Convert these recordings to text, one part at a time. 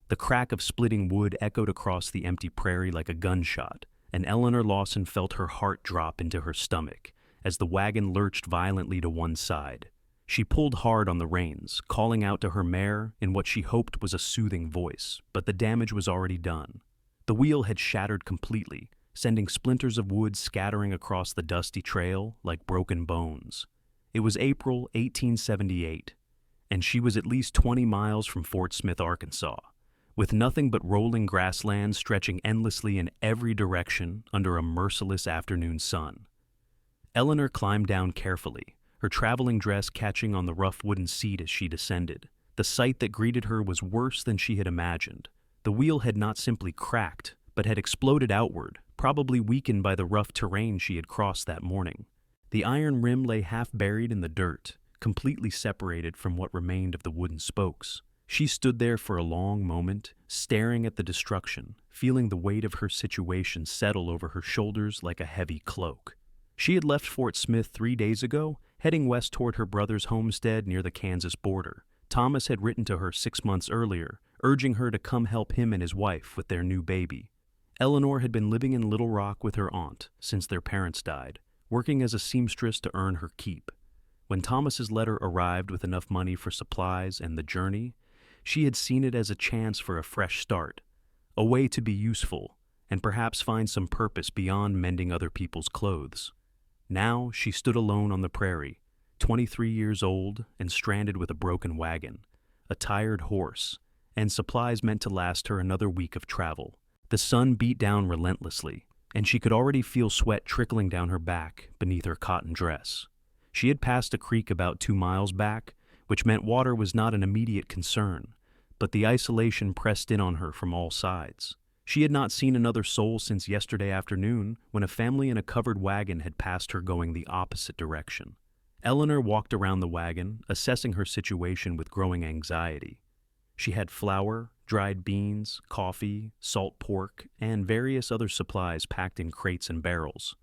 The crack of splitting wood echoed across the empty prairie like a gunshot, and Eleanor Lawson felt her heart drop into her stomach as the wagon lurched violently to one side. She pulled hard on the reins, calling out to her mare in what she hoped was a soothing voice, but the damage was already done. The wheel had shattered completely, sending splinters of wood scattering across the dusty trail like broken bones. It was April 1878, and she was at least 20 miles from Fort Smith, Arkansas, with nothing but rolling grasslands stretching endlessly in every direction under a merciless afternoon sun. Eleanor climbed down carefully, her traveling dress catching on the rough wooden seat as she descended. The sight that greeted her was worse than she had imagined. The wheel had not simply cracked, but had exploded outward, probably weakened by the rough terrain she had crossed that morning. The iron rim lay half buried in the dirt, completely separated from what remained of the wooden spokes. She stood there for a long moment, staring at the destruction, feeling the weight of her situation settle over her shoulders like a heavy cloak. She had left Fort Smith 3 days ago, heading west toward her brother's homestead near the Kansas border. Thomas had written to her 6 months earlier, urging her to come help him and his wife with their new baby. Eleanor had been living in Little Rock with her aunt since their parents died, working as a seamstress to earn her keep. When Thomas's letter arrived with enough money for supplies and the journey, she had seen it as a chance for a fresh start, a way to be useful and perhaps find some purpose beyond mending other people's clothes. Now she stood alone on the prairie, 23 years old and stranded with a broken wagon, a tired horse, and supplies meant to last her another week of travel. The sun beat down relentlessly, and she could already feel sweat trickling down her back beneath her cotton dress. She had passed a creek about 2 miles back, which meant water was not an immediate concern, but the isolation pressed in on her from all sides. She had not seen another soul since yesterday afternoon, when a family in a covered wagon had passed her going the opposite direction. Eleanor walked around the wagon, assessing her situation with growing anxiety. She had flour, dried beans, coffee, salt pork, and various other supplies packed in crates and barrels.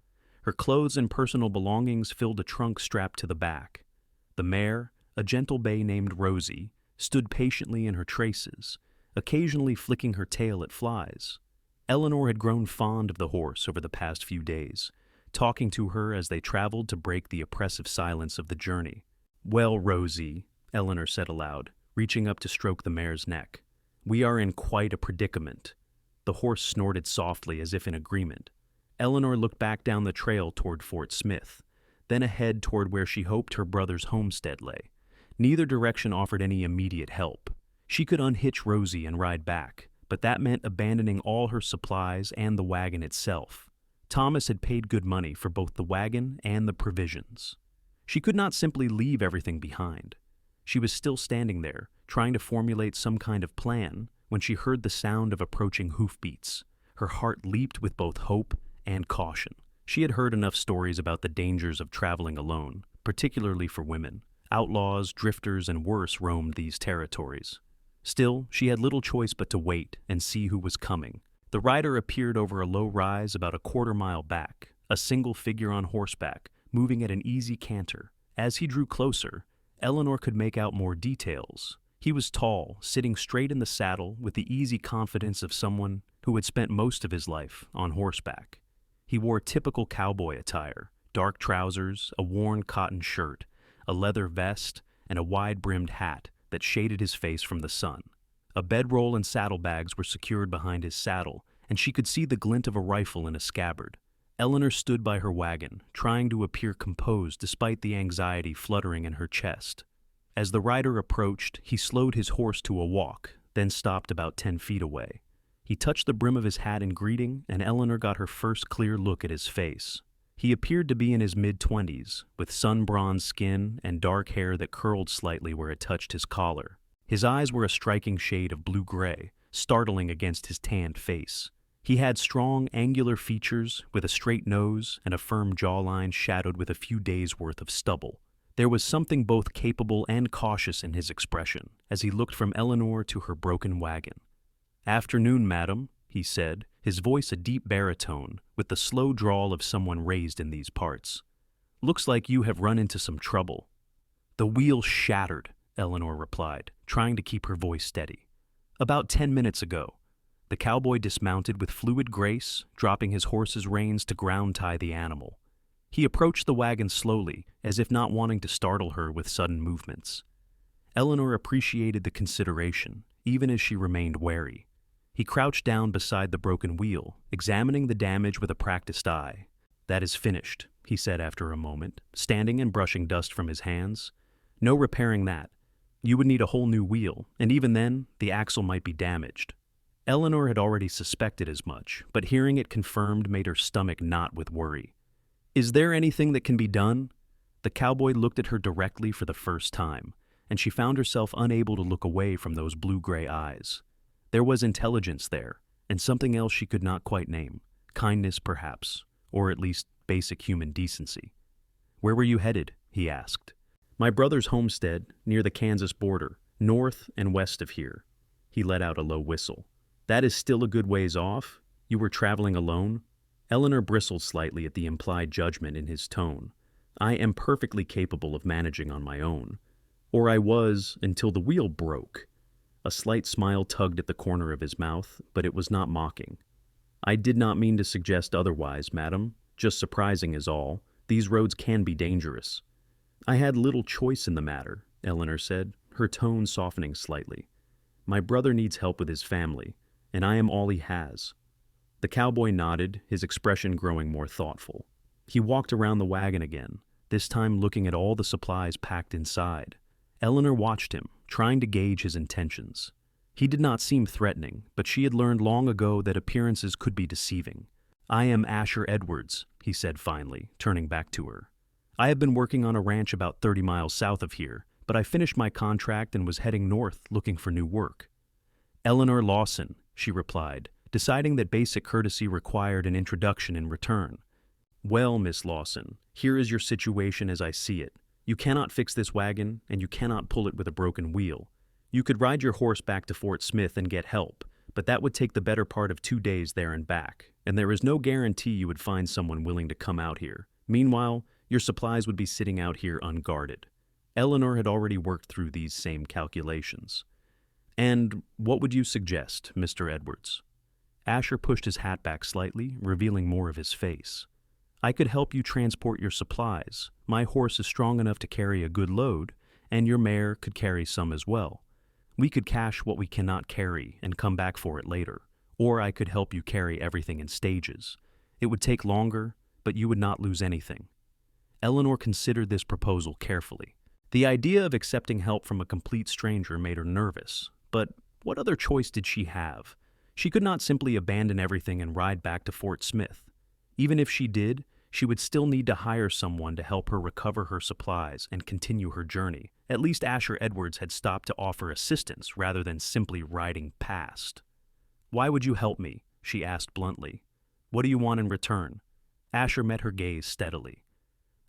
Her clothes and personal belongings filled a trunk strapped to the back. The mare, a gentle bay named Rosie, stood patiently in her traces, occasionally flicking her tail at flies. Eleanor had grown fond of the horse over the past few days, talking to her as they traveled to break the oppressive silence of the journey. "Well, Rosie," Eleanor said aloud, reaching up to stroke the mare's neck, "we are in quite a predicament." The horse snorted softly as if in agreement. Eleanor looked back down the trail toward Fort Smith, then ahead toward where she hoped her brother's homestead lay. Neither direction offered any immediate help. She could unhitch Rosie and ride back, but that meant abandoning all her supplies and the wagon itself. Thomas had paid good money for both the wagon and the provisions. She could not simply leave everything behind. She was still standing there, trying to formulate some kind of plan, when she heard the sound of approaching hoofbeats. Her heart leaped with both hope and caution. She had heard enough stories about the dangers of traveling alone, particularly for women. Outlaws, drifters, and worse roamed these territories. Still, she had little choice but to wait and see who was coming. The rider appeared over a low rise about a quarter-mile back, a single figure on horseback, moving at an easy canter. As he drew closer, Eleanor could make out more details. He was tall, sitting straight in the saddle with the easy confidence of someone who had spent most of his life on horseback. He wore typical cowboy attire, dark trousers, a worn cotton shirt, a leather vest, and a wide-brimmed hat that shaded his face from the sun. A bedroll and saddlebags were secured behind his saddle, and she could see the glint of a rifle in a scabbard. Eleanor stood by her wagon, trying to appear composed despite the anxiety fluttering in her chest. As the rider approached, he slowed his horse to a walk, then stopped about 10 feet away. He touched the brim of his hat in greeting, and Eleanor got her first clear look at his face. He appeared to be in his mid-20s, with sun-bronzed skin and dark hair that curled slightly where it touched his collar. His eyes were a striking shade of blue-gray, startling against his tanned face. He had strong, angular features, with a straight nose and a firm jawline shadowed with a few days' worth of stubble. There was something both capable and cautious in his expression, as he looked from Eleanor to her broken wagon. "Afternoon, madam," he said, his voice a deep baritone, with the slow drawl of someone raised in these parts. "Looks like you have run into some trouble." "The wheel shattered," Eleanor replied, trying to keep her voice steady. "About 10 minutes ago." The cowboy dismounted with fluid grace, dropping his horse's reins to ground-tie the animal. He approached the wagon slowly, as if not wanting to startle her with sudden movements. Eleanor appreciated the consideration, even as she remained wary. He crouched down beside the broken wheel, examining the damage with a practiced eye. "That is finished," he said after a moment, standing and brushing dust from his hands. "No repairing that. You would need a whole new wheel, and even then, the axle might be damaged." Eleanor had already suspected as much, but hearing it confirmed made her stomach knot with worry. "Is there anything that can be done?" The cowboy looked at her directly for the first time, and she found herself unable to look away from those blue-gray eyes. There was intelligence there, and something else she could not quite name. Kindness, perhaps, or at least basic human decency. "Where were you headed?" he asked. "My brother's homestead, near the Kansas border, north and west of here." He let out a low whistle. "That is still a good ways off? You were traveling alone?" Eleanor bristled slightly at the implied judgment in his tone. "I am perfectly capable of managing on my own. Or I was, until the wheel broke." A slight smile tugged at the corner of his mouth, but it was not mocking. "I did not mean to suggest otherwise, madam. Just surprising is all. These roads can be dangerous." "I had little choice in the matter," Eleanor said, her tone softening slightly. "My brother needs help with his family, and I am all he has." The cowboy nodded, his expression growing more thoughtful. He walked around the wagon again, this time looking at all the supplies packed inside. Eleanor watched him, trying to gauge his intentions. He did not seem threatening, but she had learned long ago that appearances could be deceiving. "I am Asher Edwards," he said finally, turning back to her. "I have been working on a ranch about 30 miles south of here, but I finished my contract and was heading north looking for new work." "Eleanor Lawson," she replied, deciding that basic courtesy required an introduction in return. "Well, Miss Lawson, here is your situation as I see it. You cannot fix this wagon, and you cannot pull it with a broken wheel. You could ride your horse back to Fort Smith and get help, but that would take the better part of 2 days there and back, and there is no guarantee you would find someone willing to come out here. Meanwhile, your supplies would be sitting out here unguarded." Eleanor had already worked through these same calculations. "And what would you suggest, Mr. Edwards?" Asher pushed his hat back slightly, revealing more of his face. "I could help you transport your supplies. My horse is strong enough to carry a good load, and your mare could carry some as well. We could cache what we cannot carry and come back for it later, or I could help you carry everything in stages. It would take longer, but you would not lose anything." Eleanor considered this proposal carefully. The idea of accepting help from a complete stranger made her nervous, but what other choice did she have? She could not simply abandon everything and ride back to Fort Smith. Even if she did, she would still need to hire someone to help her recover her supplies and continue her journey. At least Asher Edwards had stopped to offer assistance rather than simply riding past. "Why would you help me?" she asked bluntly. "What do you want in return?" Asher met her gaze steadily.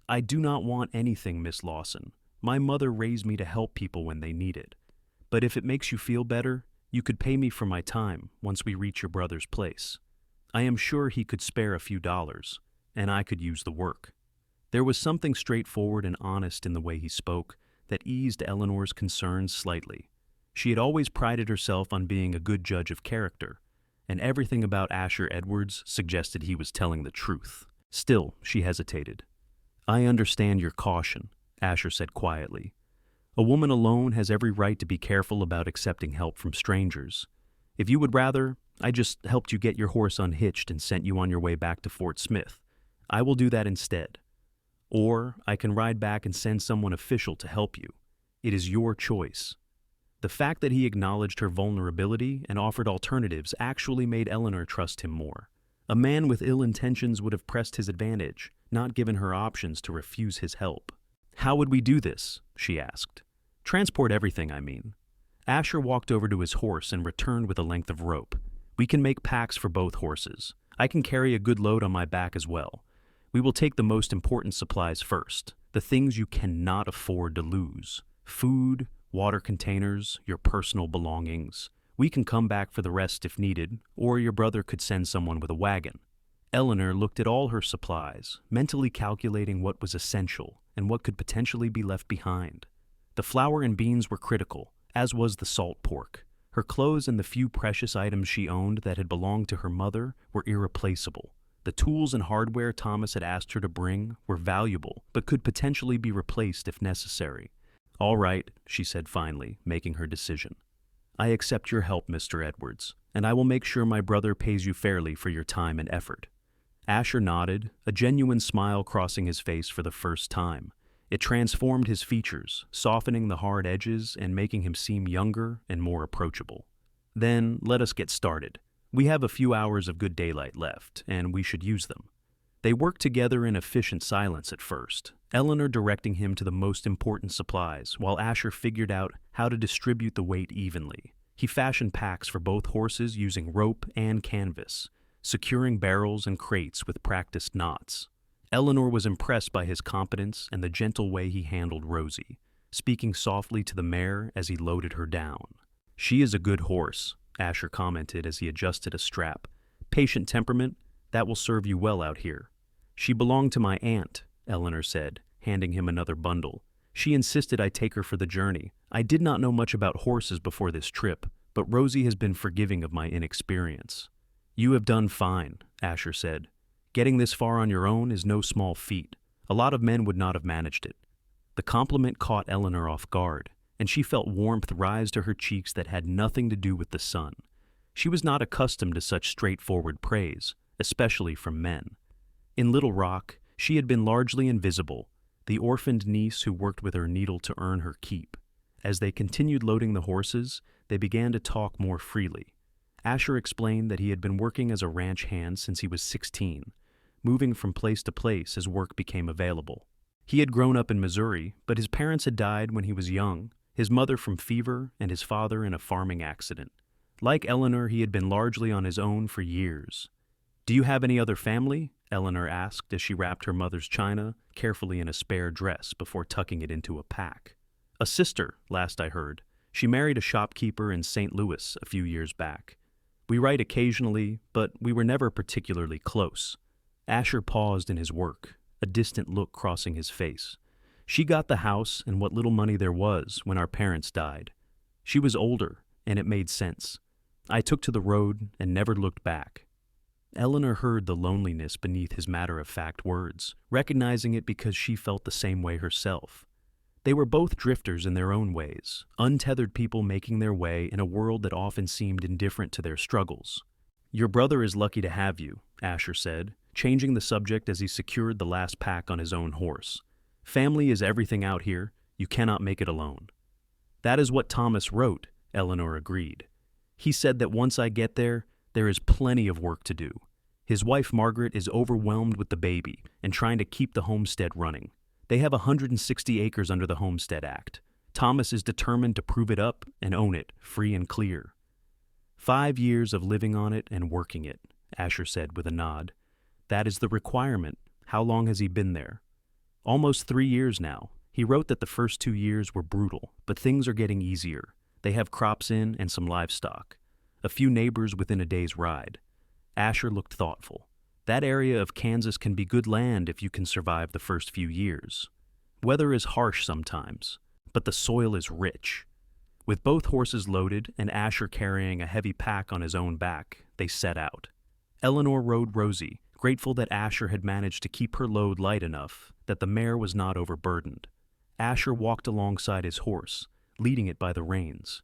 "I do not want anything, Miss Lawson. My mother raised me to help people when they need it. But if it makes you feel better, you could pay me for my time once we reach your brother's place. I am sure he could spare a few dollars, and I could use the work." There was something straightforward and honest in the way he spoke that eased Eleanor's concerns slightly. She had always prided herself on being a good judge of character, and everything about Asher Edwards suggested he was telling the truth. Still, she hesitated. "I understand your caution," Asher said quietly. "A woman alone has every right to be careful about accepting help from strangers. If you would rather, I just helped you get your horse unhitched and sent you on your way back to Fort Smith. I will do that instead. Or I can ride back and send someone official to help you. It is your choice." The fact that he acknowledged her vulnerability and offered alternatives actually made Eleanor trust him more. A man with ill intentions would have pressed his advantage, not given her options to refuse his help. "How would we do this?" she asked. "Transport everything, I mean." Asher walked over to his horse and returned with a length of rope. "We can make packs for both horses. I can carry a good load on my back as well. We will take the most important supplies first, the things you cannot afford to lose. Food, water containers, your personal belongings. We can come back for the rest if needed, or your brother could send someone with a wagon." Eleanor looked at all her supplies, mentally calculating what was essential and what could potentially be left behind. The flour and beans were critical, as was the salt pork. Her clothes and the few precious items she owned that had belonged to her mother were irreplaceable. The tools and hardware Thomas had asked her to bring were valuable, but could potentially be replaced if necessary. "All right," she said finally, making her decision. "I accept your help, Mr. Edwards, and I will make sure my brother pays you fairly for your time and effort." Asher nodded, a genuine smile crossing his face for the first time. It transformed his features, softening the hard edges and making him seem younger and more approachable. "Then let us get started. We have a few hours of good daylight left, and we should use them." They worked together in efficient silence at first, Eleanor directing him to the most important supplies, while Asher figured out how to distribute the weight evenly. He fashioned packs for both horses using rope and canvas, securing barrels and crates with practiced knots. Eleanor was impressed by his competence and the gentle way he handled Rosie, speaking softly to the mare as he loaded her down. "She is a good horse," Asher commented as he adjusted a strap. "Patient temperament, that will serve you well out here." "She belonged to my aunt," Eleanor said, handing him another bundle. "She insisted I take her for the journey. I did not know much about horses before this trip, but Rosie has been forgiving of my inexperience." "You have done fine," Asher said. "Getting this far on your own is no small feat. A lot of men would not have managed it." The compliment caught Eleanor off guard, and she felt warmth rise to her cheeks that had nothing to do with the sun. She was not accustomed to such straightforward praise, especially from men. In Little Rock, she had been largely invisible, the orphaned niece who worked with her needle to earn her keep. As they continued loading the horses, they began to talk more freely. Asher explained that he had been working as a ranch hand since he was 16, moving from place to place as work became available. He had grown up in Missouri, but his parents had died when he was young, his mother from fever and his father in a farming accident. Like Eleanor, he had been largely on his own for years. "Do you have any other family?" Eleanor asked as she wrapped her mother's china carefully in a spare dress before tucking it into a pack. "A sister, last I heard. She married a shopkeeper in St. Louis a few years back. We write occasionally, but we were never particularly close." Asher paused in his work, a distant look crossing his face. "She got the house and what little money there was when our parents died. She was older, and it made sense. I took to the road and never looked back." Eleanor heard the loneliness beneath his matter-of-fact words, recognizing it because she felt the same way herself. They were both drifters in their own ways, untethered people making their way in a world that often seemed indifferent to their struggles. "Your brother is lucky to have you," Asher said, changing the subject as he secured the last pack on his own horse. "Family is everything out here. You cannot make it alone." "That is what Thomas wrote," Eleanor agreed. "He said that once I get there is plenty of work to do. His wife Margaret is overwhelmed with the baby and trying to keep the homestead running. They have 160 acres under the Homestead Act. Thomas is determined to prove it up and own it, free and clear." 5 years of living on it and working it," Asher said with a nod. "That is the requirement. How long has he been there?" "Almost 3 years now. He wrote that the first 2 years were brutal, but things are getting easier. They have crops in and some livestock. A few neighbors within a day's ride." Asher looked thoughtful. "That area of Kansas can be good land if you can survive the first few years. Weather is harsh sometimes, but the soil is rich." With both horses loaded and Asher carrying a heavy pack on his own back, they set out. Eleanor rode Rosie, grateful that Asher had managed to keep her load light enough that the mare was not overburdened. Asher walked alongside his horse, leading it by the reins.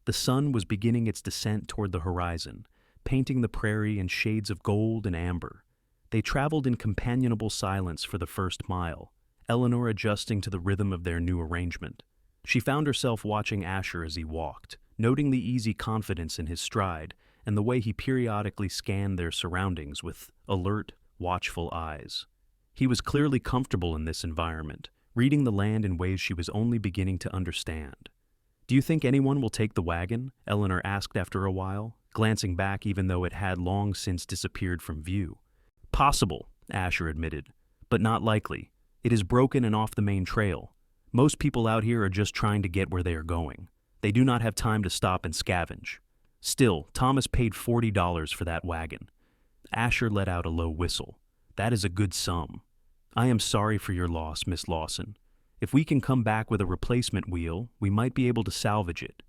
The sun was beginning its descent toward the horizon, painting the prairie in shades of gold and amber. They traveled in companionable silence for the first mile, Eleanor adjusting to the rhythm of their new arrangement. She found herself watching Asher as he walked, noting the easy confidence in his stride and the way he periodically scanned their surroundings with alert, watchful eyes. He was clearly comfortable in this environment, reading the land in ways she was only beginning to understand. "Do you think anyone will take the wagon?" Eleanor asked after a while, glancing back even though it had long since disappeared from view. "Possible," Asher admitted, "but not likely. It is broken and off the main trail. Most people out here are just trying to get where they are going. They do not have time to stop and scavenge. Still, Thomas paid $40 for that wagon." Asher let out a low whistle. "That is a good sum. I am sorry for your loss, Miss Lawson. If we can come back with a replacement wheel, we might be able to salvage it."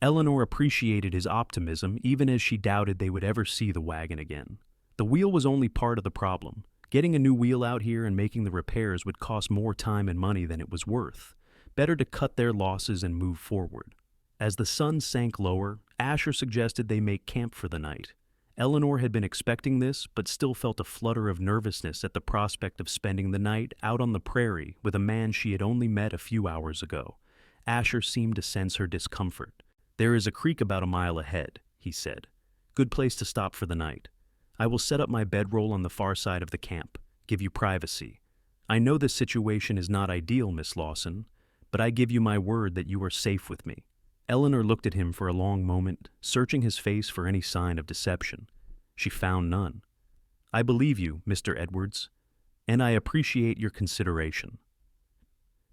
Eleanor appreciated his optimism even as she doubted they would ever see the wagon again. The wheel was only part of the problem. Getting a new wheel out here and making the repairs would cost more time and money than it was worth. Better to cut their losses and move forward. As the sun sank lower, Asher suggested they make camp for the night. Eleanor had been expecting this, but still felt a flutter of nervousness at the prospect of spending the night out on the prairie with a man she had only met a few hours ago. Asher seemed to sense her discomfort. "There is a creek about a mile ahead," he said. "Good place to stop for the night. I will set up my bedroll on the far side of the camp, give you privacy. I know this situation is not ideal, Miss Lawson, but I give you my word that you are safe with me." Eleanor looked at him for a long moment, searching his face for any sign of deception. She found none. "I believe you, Mr. Edwards, and I appreciate your consideration."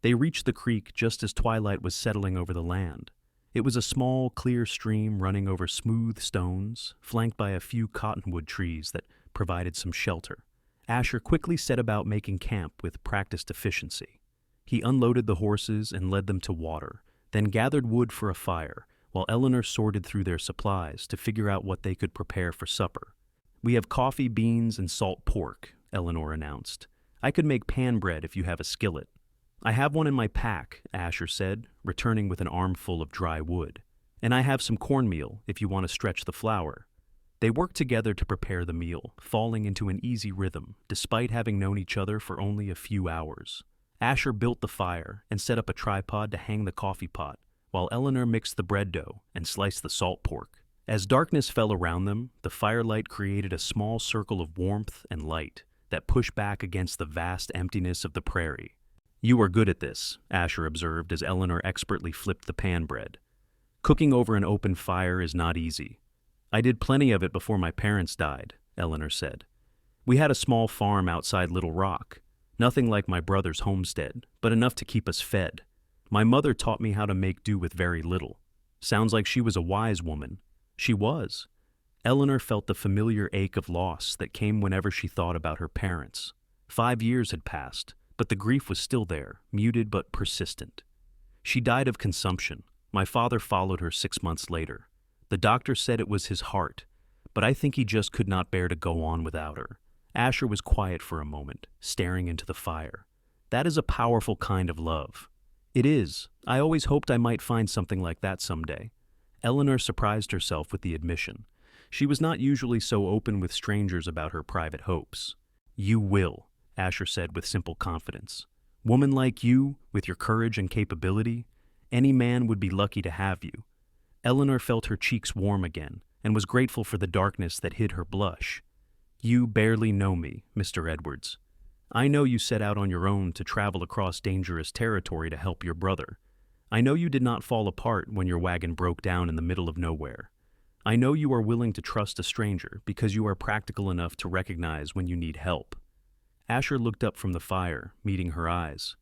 They reached the creek just as twilight was settling over the land. It was a small, clear stream running over smooth stones, flanked by a few cottonwood trees that provided some shelter. Asher quickly set about making camp with practiced efficiency. He unloaded the horses and led them to water, then gathered wood for a fire, while Eleanor sorted through their supplies to figure out what they could prepare for supper. "We have coffee, beans, and salt pork," Eleanor announced. "I could make pan bread if you have a skillet." "I have one in my pack," Asher said, returning with an armful of dry wood. "And I have some cornmeal if you want to stretch the flour." They worked together to prepare the meal, falling into an easy rhythm, despite having known each other for only a few hours. Asher built the fire and set up a tripod to hang the coffee pot, while Eleanor mixed the bread dough and sliced the salt pork. As darkness fell around them, the firelight created a small circle of warmth and light that pushed back against the vast emptiness of the prairie. "You are good at this," Asher observed as Eleanor expertly flipped the pan bread. "Cooking over an open fire is not easy." "I did plenty of it before my parents died," Eleanor said. "We had a small farm outside Little Rock. Nothing like my brother's homestead, but enough to keep us fed. My mother taught me how to make do with very little. Sounds like she was a wise woman." She was. Eleanor felt the familiar ache of loss that came whenever she thought about her parents. 5 years had passed, but the grief was still there, muted but persistent. "She died of consumption. My father followed her 6 months later. The doctor said it was his heart, but I think he just could not bear to go on without her." Asher was quiet for a moment, staring into the fire. "That is a powerful kind of love." "It is. I always hoped I might find something like that someday." Eleanor surprised herself with the admission. She was not usually so open with strangers about her private hopes. "You will," Asher said with simple confidence. "Woman like you, with your courage and capability, any man would be lucky to have you." Eleanor felt her cheeks warm again and was grateful for the darkness that hid her blush. "You barely know me, Mr. Edwards. I know you set out on your own to travel across dangerous territory to help your brother. I know you did not fall apart when your wagon broke down in the middle of nowhere. I know you are willing to trust a stranger because you are practical enough to recognize when you need help." Asher looked up from the fire, meeting her eyes.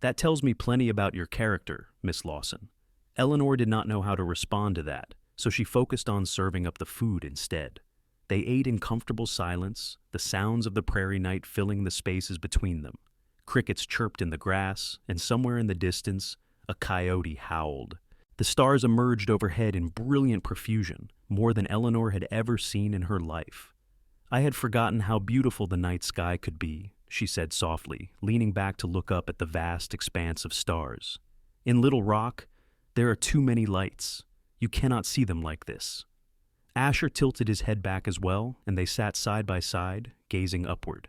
"That tells me plenty about your character, Miss Lawson." Eleanor did not know how to respond to that, so she focused on serving up the food instead. They ate in comfortable silence, the sounds of the prairie night filling the spaces between them. Crickets chirped in the grass, and somewhere in the distance, a coyote howled. The stars emerged overhead in brilliant profusion, more than Eleanor had ever seen in her life. "I had forgotten how beautiful the night sky could be," she said softly, leaning back to look up at the vast expanse of stars. "In Little Rock, there are too many lights. You cannot see them like this." Asher tilted his head back as well, and they sat side by side, gazing upward.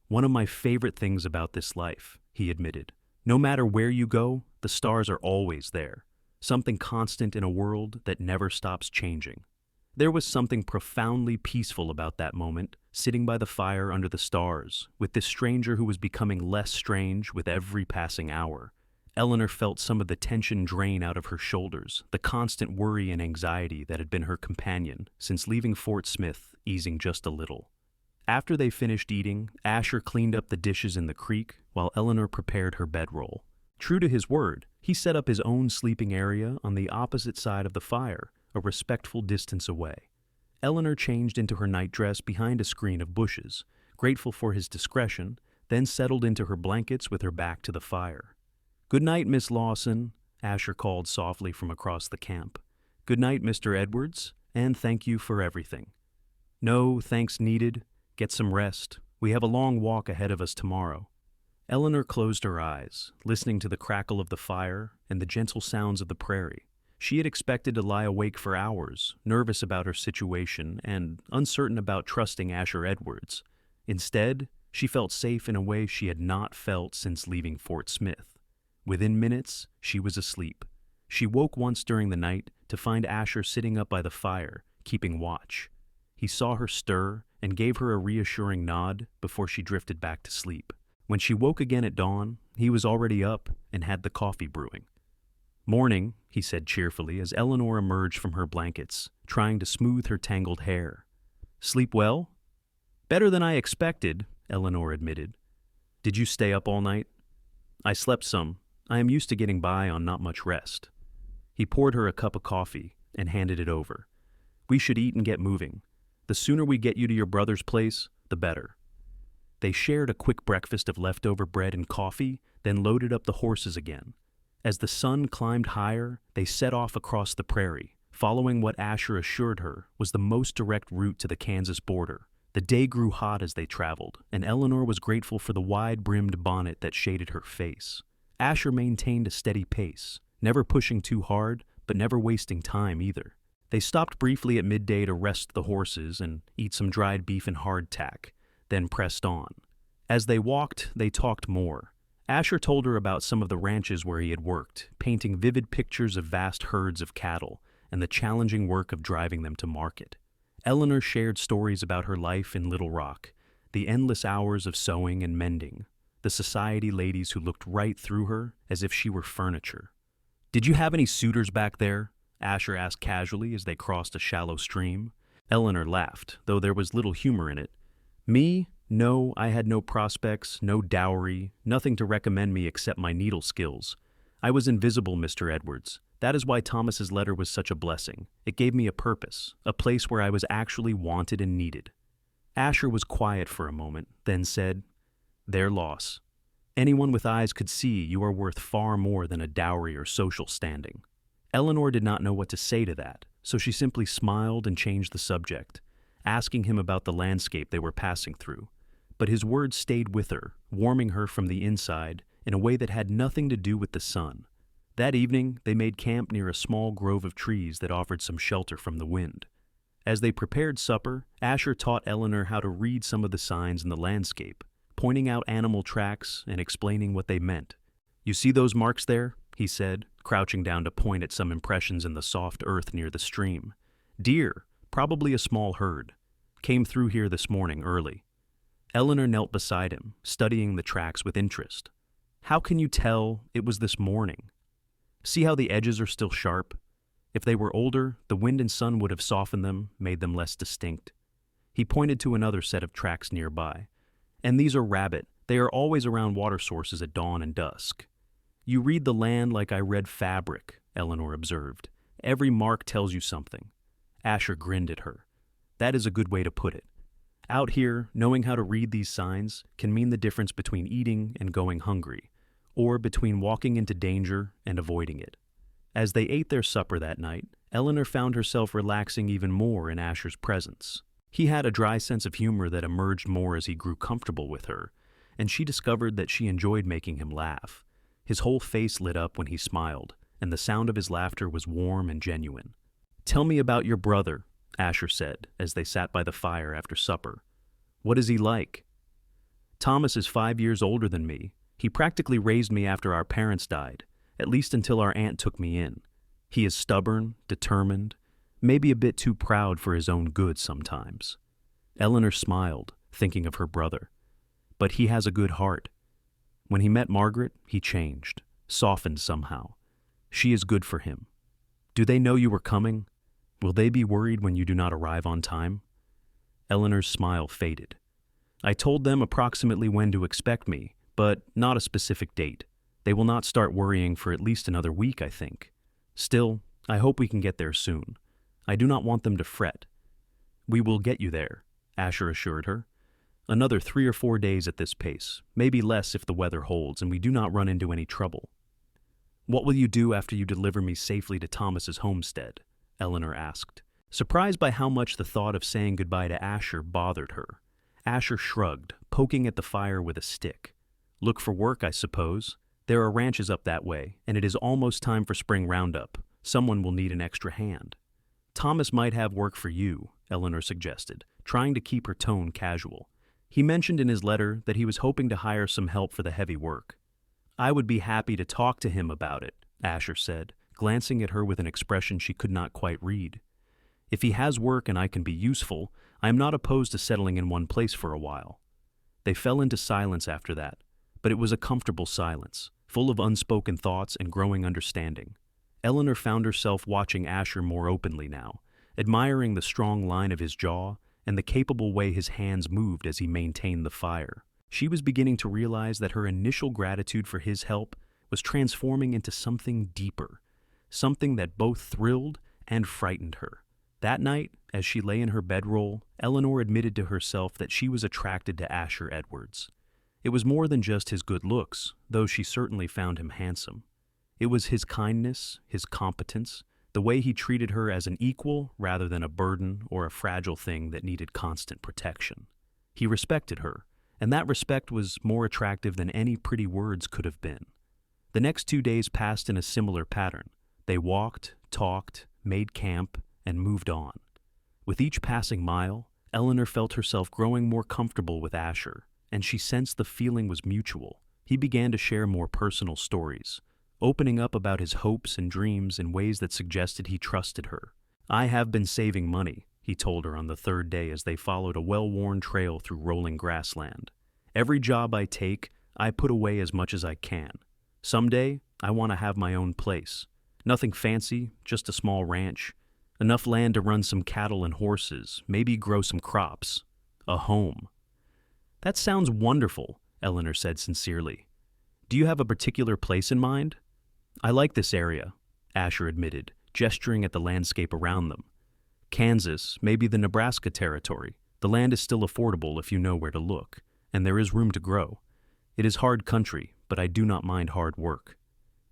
"One of my favorite things about this life," he admitted. "No matter where you go, the stars are always there. Something constant in a world that never stops changing." There was something profoundly peaceful about that moment, sitting by the fire under the stars, with this stranger who was becoming less strange with every passing hour. Eleanor felt some of the tension drain out of her shoulders, the constant worry and anxiety that had been her companion since leaving Fort Smith easing just a little. After they finished eating, Asher cleaned up the dishes in the creek while Eleanor prepared her bedroll. True to his word, he set up his own sleeping area on the opposite side of the fire, a respectful distance away. Eleanor changed into her nightdress behind a screen of bushes, grateful for his discretion, then settled into her blankets with her back to the fire. "Good night, Miss Lawson," Asher called softly from across the camp. Good night, Mr. Edwards, and thank you for everything. No, thanks needed. Get some rest. We have a long walk ahead of us tomorrow. Eleanor closed her eyes, listening to the crackle of the fire and the gentle sounds of the prairie. She had expected to lie awake for hours, nervous about her situation and uncertain about trusting Asher Edwards. Instead, she felt safe in a way she had not felt since leaving Fort Smith. Within minutes, she was asleep. She woke once during the night to find Asher sitting up by the fire, keeping watch. He saw her stir and gave her a reassuring nod before she drifted back to sleep. When she woke again at dawn, he was already up and had the coffee brewing. "Morning," he said cheerfully as Eleanor emerged from her blankets, trying to smooth her tangled hair. "Sleep well?" "Better than I expected," Eleanor admitted. "Did you stay up all night?" "I slept some. I am used to getting by on not much rest." He poured her a cup of coffee and handed it over. "We should eat and get moving. The sooner we get you to your brother's place, the better." They shared a quick breakfast of leftover bread and coffee, then loaded up the horses again. As the sun climbed higher, they set off across the prairie, following what Asher assured her was the most direct route to the Kansas border. The day grew hot as they traveled, and Eleanor was grateful for the wide-brimmed bonnet that shaded her face. Asher maintained a steady pace, never pushing too hard, but never wasting time either. They stopped briefly at midday to rest the horses and eat some dried beef and hardtack, then pressed on. As they walked, they talked more. Asher told her about some of the ranches where he had worked, painting vivid pictures of vast herds of cattle and the challenging work of driving them to market. Eleanor shared stories about her life in Little Rock, the endless hours of sewing and mending, the society ladies who looked right through her as if she were furniture. "Did you have any suitors back there?" Asher asked casually as they crossed a shallow stream. Eleanor laughed, though there was little humor in it. "Me? No, I had no prospects, no dowry, nothing to recommend me except my needle skills. I was invisible, Mr. Edwards. That is why Thomas's letter was such a blessing. It gave me a purpose, a place where I was actually wanted and needed." Asher was quiet for a moment, then said, "Their loss. Anyone with eyes could see you are worth far more than a dowry or social standing." Eleanor did not know what to say to that, so she simply smiled and changed the subject, asking him about the landscape they were passing through. But his words stayed with her, warming her from the inside in a way that had nothing to do with the sun. That evening, they made camp near a small grove of trees that offered some shelter from the wind. As they prepared supper, Asher taught Eleanor how to read some of the signs in the landscape, pointing out animal tracks and explaining what they meant. "You see those marks there?" he said, crouching down to point at some impressions in the soft earth near the stream. "Deer, probably a small herd. Came through here this morning early." Eleanor knelt beside him, studying the tracks with interest. "How can you tell it was this morning? See how the edges are still sharp? If they were older, the wind and sun would have softened them, made them less distinct." He pointed to another set of tracks nearby. "And these are rabbit. They are always around water sources at dawn and dusk." "You read the land like I read fabric," Eleanor observed. "Every mark tells you something." Asher grinned at her. "That is a good way to put it. Out here, knowing how to read these signs can mean the difference between eating and going hungry, or between walking into danger and avoiding it." As they ate their supper that night, Eleanor found herself relaxing even more in Asher's presence. He had a dry sense of humor that emerged more as he grew comfortable with her, and she discovered that she enjoyed making him laugh. His whole face lit up when he smiled, and the sound of his laughter was warm and genuine. "Tell me about your brother," Asher said, as they sat by the fire after supper. "What is he like?" "Thomas is 5 years older than me. He practically raised me after our parents died, at least until our aunt took me in. He is stubborn, determined, maybe a bit too proud for his own good sometimes." Eleanor smiled, thinking of her brother. "But he has a good heart. When he met Margaret, he changed, softened somehow. She is good for him. Do they know you were coming? Will they be worried when you do not arrive on time?" Eleanor's smile faded. "I told them approximately when to expect me, but not a specific date. They will not start worrying for at least another week, I think. Still, I hope we can get there soon. I do not want them to fret." "We will get you there," Asher assured her. "Another 3 or 4 days at this pace, maybe less if the weather holds and we do not run into any trouble." "What will you do after you deliver me safely to Thomas's homestead?" Eleanor asked, surprised by how much the thought of saying goodbye to Asher bothered her. Asher shrugged, poking at the fire with a stick. Look for work, I suppose. There are ranches up that way, and it is almost time for spring roundup. Someone will need an extra hand. Thomas might have work for you, Eleanor suggested, trying to keep her tone casual. He mentioned in his letter that he was hoping to hire some help for the heavy work. I would be happy to talk to him about it, Asher said, glancing at her with an expression she could not quite read. If he has work and I can be useful, I am not opposed to settling in one place for a while. They fell into silence after that, but it was a comfortable silence, full of unspoken thoughts and growing understanding. Eleanor found herself watching Asher more openly now, admiring the strong line of his jaw and the capable way his hands moved as he maintained the fire. She was beginning to realize that her initial gratitude for his help was transforming into something deeper, something that both thrilled and frightened her. That night, as she lay in her bedroll, Eleanor admitted to herself that she was attracted to Asher Edwards. It was more than just his good looks, though she certainly found him handsome. It was his kindness, his competence, the way he treated her as an equal rather than a burden or a fragile thing that needed constant protection. He respected her, and that respect was more attractive than any pretty words could have been. The next 2 days passed in a similar pattern. They walked, talked, made camp, and moved on. With each passing mile, Eleanor felt herself growing more comfortable with Asher, and she sensed the feeling was mutual. He began to share more personal stories, opening up about his hopes and dreams in ways that suggested he trusted her. I have been saving money, he told her on the third day as they followed a well-worn trail through rolling grassland. Every job I take, I put away as much as I can. Someday, I want to have my own place. Nothing fancy, just a small ranch. Enough land to run some cattle and horses, maybe grow some crops. A home. That sounds wonderful, Eleanor said sincerely. Do you have a particular place in mind? I like this area, Asher admitted, gesturing at the landscape around them. Kansas, maybe the Nebraska territory. The land is still affordable if you know where to look, and there is room to grow. It is hard country, but I do not mind hard work.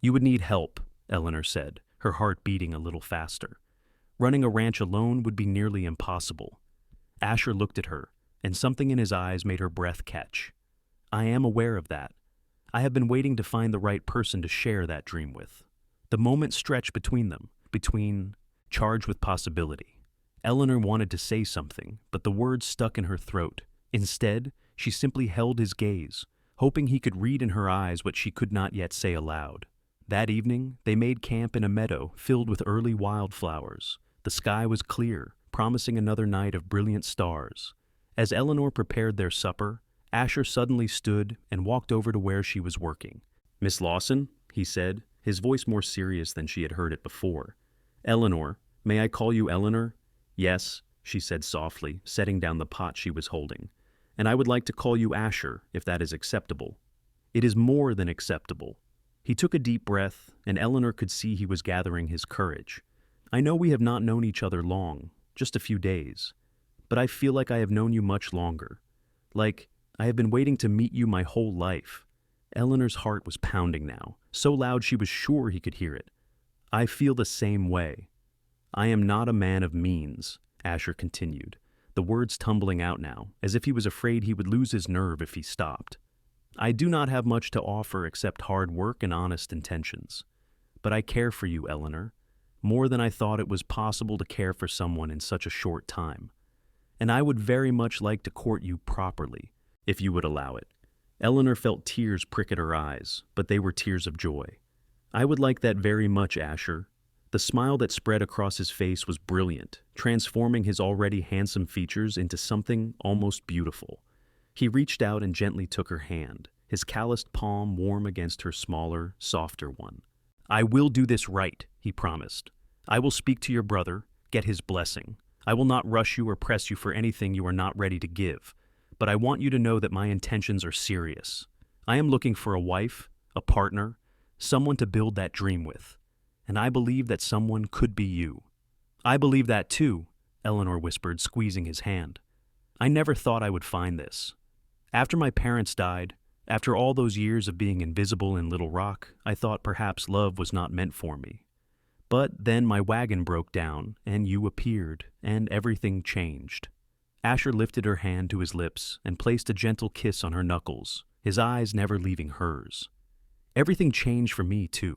You would need help, Eleanor said, her heart beating a little faster. Running a ranch alone would be nearly impossible. Asher looked at her, and something in his eyes made her breath catch. I am aware of that. I have been waiting to find the right person to share that dream with. The moment stretched between them, charged with possibility. Eleanor wanted to say something, but the words stuck in her throat. Instead, she simply held his gaze, hoping he could read in her eyes what she could not yet say aloud. That evening, they made camp in a meadow filled with early wildflowers. The sky was clear, promising another night of brilliant stars. As Eleanor prepared their supper, Asher suddenly stood and walked over to where she was working. Miss Lawson, he said, his voice more serious than she had heard it before. Eleanor, may I call you Eleanor? Yes, she said softly, setting down the pot she was holding. And I would like to call you Asher, if that is acceptable. It is more than acceptable. He took a deep breath, and Eleanor could see he was gathering his courage. I know we have not known each other long, just a few days, but I feel like I have known you much longer. Like, I have been waiting to meet you my whole life. Eleanor's heart was pounding now, so loud she was sure he could hear it. I feel the same way. I am not a man of means, Asher continued, the words tumbling out now, as if he was afraid he would lose his nerve if he stopped. I do not have much to offer except hard work and honest intentions. But I care for you, Eleanor, more than I thought it was possible to care for someone in such a short time. And I would very much like to court you properly, if you would allow it. Eleanor felt tears prick at her eyes, but they were tears of joy. I would like that very much, Asher. The smile that spread across his face was brilliant, transforming his already handsome features into something almost beautiful. He reached out and gently took her hand, his calloused palm warm against her smaller, softer one. I will do this right, he promised. I will speak to your brother, get his blessing. I will not rush you or press you for anything you are not ready to give, but I want you to know that my intentions are serious. I am looking for a wife, a partner, someone to build that dream with, and I believe that someone could be you. I believe that too, Eleanor whispered, squeezing his hand. I never thought I would find this. After my parents died, after all those years of being invisible in Little Rock, I thought perhaps love was not meant for me. But then my wagon broke down, and you appeared, and everything changed." Asher lifted her hand to his lips and placed a gentle kiss on her knuckles, his eyes never leaving hers. "Everything changed for me, too.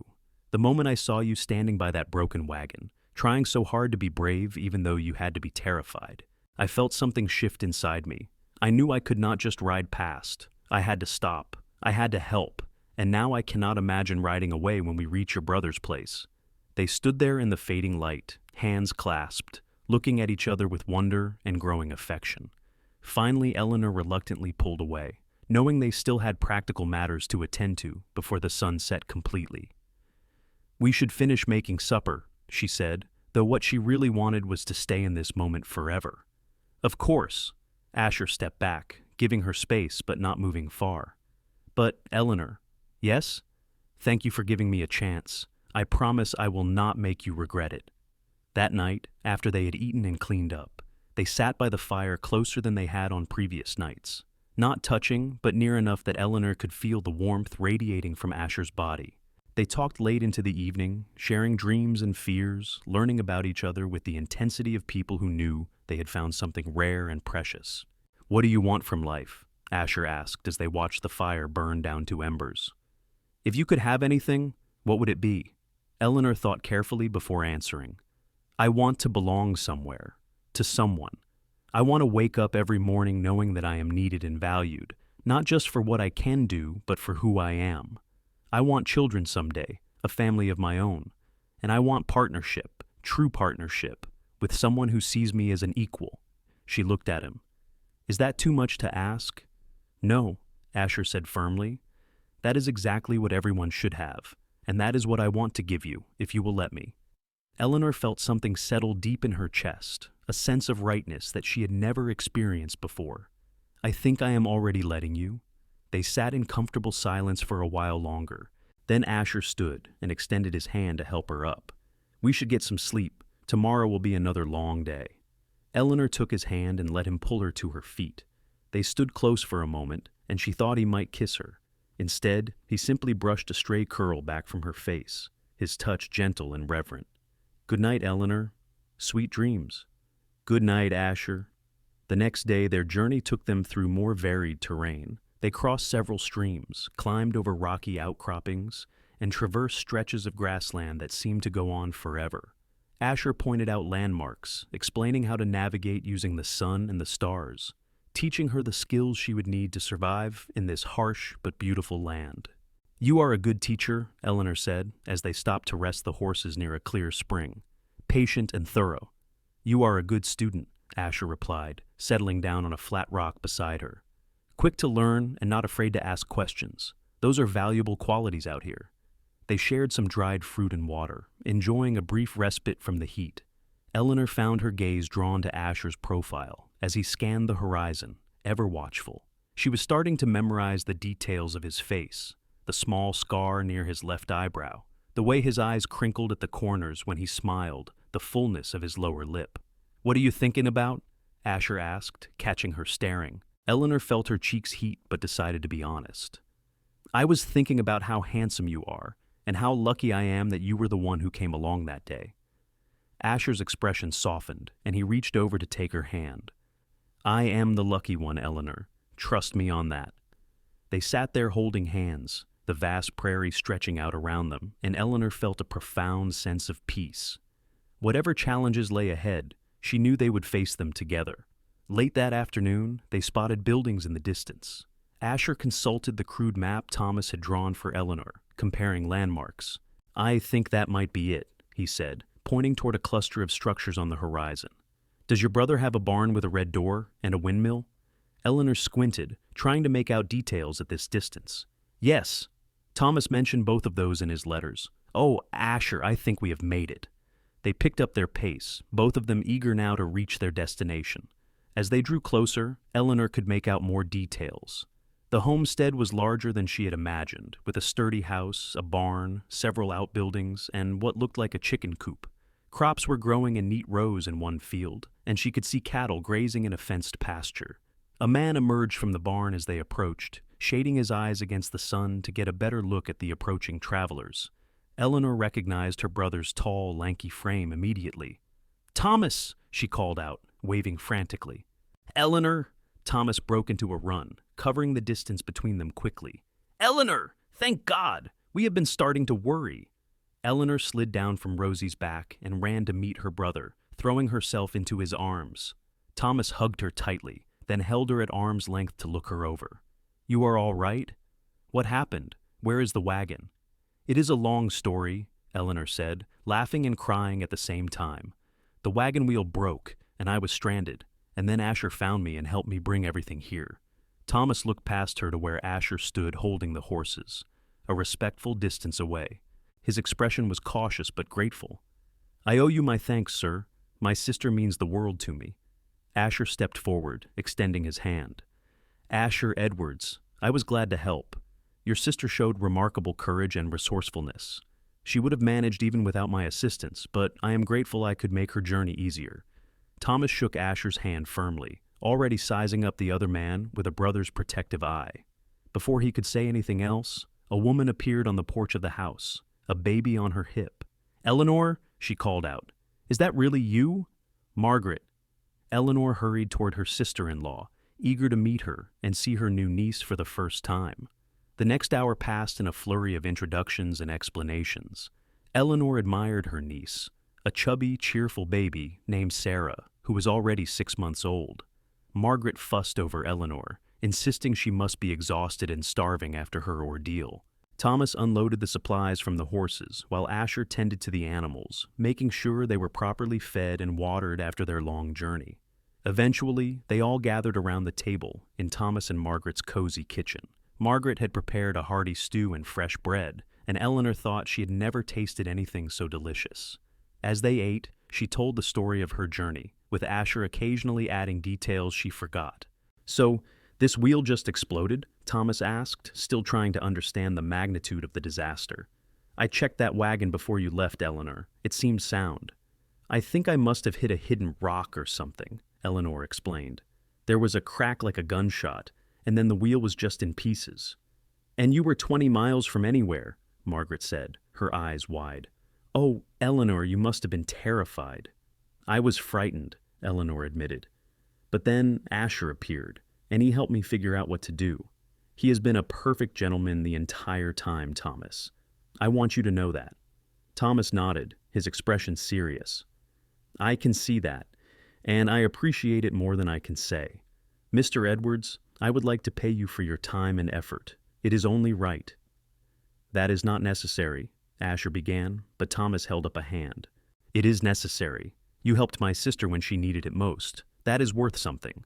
The moment I saw you standing by that broken wagon, trying so hard to be brave even though you had to be terrified, I felt something shift inside me. I knew I could not just ride past. I had to stop. I had to help. And now I cannot imagine riding away when we reach your brother's place." They stood there in the fading light, hands clasped, looking at each other with wonder and growing affection. Finally, Eleanor reluctantly pulled away, knowing they still had practical matters to attend to before the sun set completely. "We should finish making supper," she said, though what she really wanted was to stay in this moment forever. "Of course." Asher stepped back, giving her space but not moving far. "But, Eleanor." "Yes? Thank you for giving me a chance. I promise I will not make you regret it." That night, after they had eaten and cleaned up, they sat by the fire closer than they had on previous nights, not touching, but near enough that Eleanor could feel the warmth radiating from Asher's body. They talked late into the evening, sharing dreams and fears, learning about each other with the intensity of people who knew they had found something rare and precious. "What do you want from life?" Asher asked as they watched the fire burn down to embers. "If you could have anything, what would it be?" Eleanor thought carefully before answering. "I want to belong somewhere, to someone. I want to wake up every morning knowing that I am needed and valued, not just for what I can do, but for who I am. I want children someday, a family of my own. And I want partnership, true partnership, with someone who sees me as an equal." She looked at him. "Is that too much to ask?" "No," Asher said firmly. "That is exactly what everyone should have, and that is what I want to give you, if you will let me." Eleanor felt something settle deep in her chest, a sense of rightness that she had never experienced before. "I think I am already letting you." They sat in comfortable silence for a while longer. Then Asher stood and extended his hand to help her up. "We should get some sleep. Tomorrow will be another long day." Eleanor took his hand and let him pull her to her feet. They stood close for a moment, and she thought he might kiss her. Instead, he simply brushed a stray curl back from her face, his touch gentle and reverent. "Good night, Eleanor. Sweet dreams." "Good night, Asher." The next day, their journey took them through more varied terrain. They crossed several streams, climbed over rocky outcroppings, and traversed stretches of grassland that seemed to go on forever. Asher pointed out landmarks, explaining how to navigate using the sun and the stars, teaching her the skills she would need to survive in this harsh but beautiful land. "You are a good teacher," Eleanor said, as they stopped to rest the horses near a clear spring. "Patient and thorough." "You are a good student," Asher replied, settling down on a flat rock beside her. "Quick to learn and not afraid to ask questions. Those are valuable qualities out here." They shared some dried fruit and water, enjoying a brief respite from the heat. Eleanor found her gaze drawn to Asher's profile as he scanned the horizon, ever watchful. She was starting to memorize the details of his face, the small scar near his left eyebrow, the way his eyes crinkled at the corners when he smiled, the fullness of his lower lip. "What are you thinking about?" Asher asked, catching her staring. Eleanor felt her cheeks heat but decided to be honest. "I was thinking about how handsome you are, and how lucky I am that you were the one who came along that day." Asher's expression softened, and he reached over to take her hand. "I am the lucky one, Eleanor. Trust me on that." They sat there holding hands, the vast prairie stretching out around them, and Eleanor felt a profound sense of peace. Whatever challenges lay ahead, she knew they would face them together. Late that afternoon, they spotted buildings in the distance. Asher consulted the crude map Thomas had drawn for Eleanor, comparing landmarks. "I think that might be it," he said, pointing toward a cluster of structures on the horizon. "Does your brother have a barn with a red door and a windmill?" Eleanor squinted, trying to make out details at this distance. "Yes. Thomas mentioned both of those in his letters." "Oh, Asher, I think we have made it." They picked up their pace, both of them eager now to reach their destination. As they drew closer, Eleanor could make out more details. The homestead was larger than she had imagined, with a sturdy house, a barn, several outbuildings, and what looked like a chicken coop. Crops were growing in neat rows in one field, and she could see cattle grazing in a fenced pasture. A man emerged from the barn as they approached, shading his eyes against the sun to get a better look at the approaching travelers. Eleanor recognized her brother's tall, lanky frame immediately. "Thomas!" she called out, waving frantically. "Eleanor!" Thomas broke into a run, covering the distance between them quickly. "Eleanor! Thank God! We have been starting to worry." Eleanor slid down from Rosie's back and ran to meet her brother, throwing herself into his arms. Thomas hugged her tightly, then held her at arm's length to look her over. "You are all right? What happened? Where is the wagon?" "It is a long story," Eleanor said, laughing and crying at the same time. "The wagon wheel broke, and I was stranded, and then Asher found me and helped me bring everything here." Thomas looked past her to where Asher stood holding the horses, a respectful distance away. His expression was cautious but grateful. "I owe you my thanks, sir. My sister means the world to me." Asher stepped forward, extending his hand. "Asher Edwards, I was glad to help. Your sister showed remarkable courage and resourcefulness. She would have managed even without my assistance, but I am grateful I could make her journey easier." Thomas shook Asher's hand firmly, already sizing up the other man with a brother's protective eye. Before he could say anything else, a woman appeared on the porch of the house, a baby on her hip. "Eleanor," she called out, "is that really you?" "Margaret." Eleanor hurried toward her sister-in-law, eager to meet her and see her new niece for the first time. The next hour passed in a flurry of introductions and explanations. Eleanor admired her niece, a chubby, cheerful baby named Sarah, who was already 6 months old. Margaret fussed over Eleanor, insisting she must be exhausted and starving after her ordeal. Thomas unloaded the supplies from the horses, while Asher tended to the animals, making sure they were properly fed and watered after their long journey. Eventually, they all gathered around the table in Thomas and Margaret's cozy kitchen. Margaret had prepared a hearty stew and fresh bread, and Eleanor thought she had never tasted anything so delicious. As they ate, she told the story of her journey, with Asher occasionally adding details she forgot. "So, this wheel just exploded?" Thomas asked, still trying to understand the magnitude of the disaster. "I checked that wagon before you left, Eleanor. It seemed sound." "I think I must have hit a hidden rock or something," Eleanor explained. "There was a crack like a gunshot, and then the wheel was just in pieces." "And you were 20 miles from anywhere," Margaret said, her eyes wide. "Oh, Eleanor, you must have been terrified." "I was frightened," Eleanor admitted. "But then Asher appeared, and he helped me figure out what to do. He has been a perfect gentleman the entire time, Thomas. I want you to know that." Thomas nodded, his expression serious. "I can see that, and I appreciate it more than I can say. Mr. Edwards, I would like to pay you for your time and effort. It is only right." "That is not necessary," Asher began, but Thomas held up a hand. "It is necessary. You helped my sister when she needed it most. That is worth something.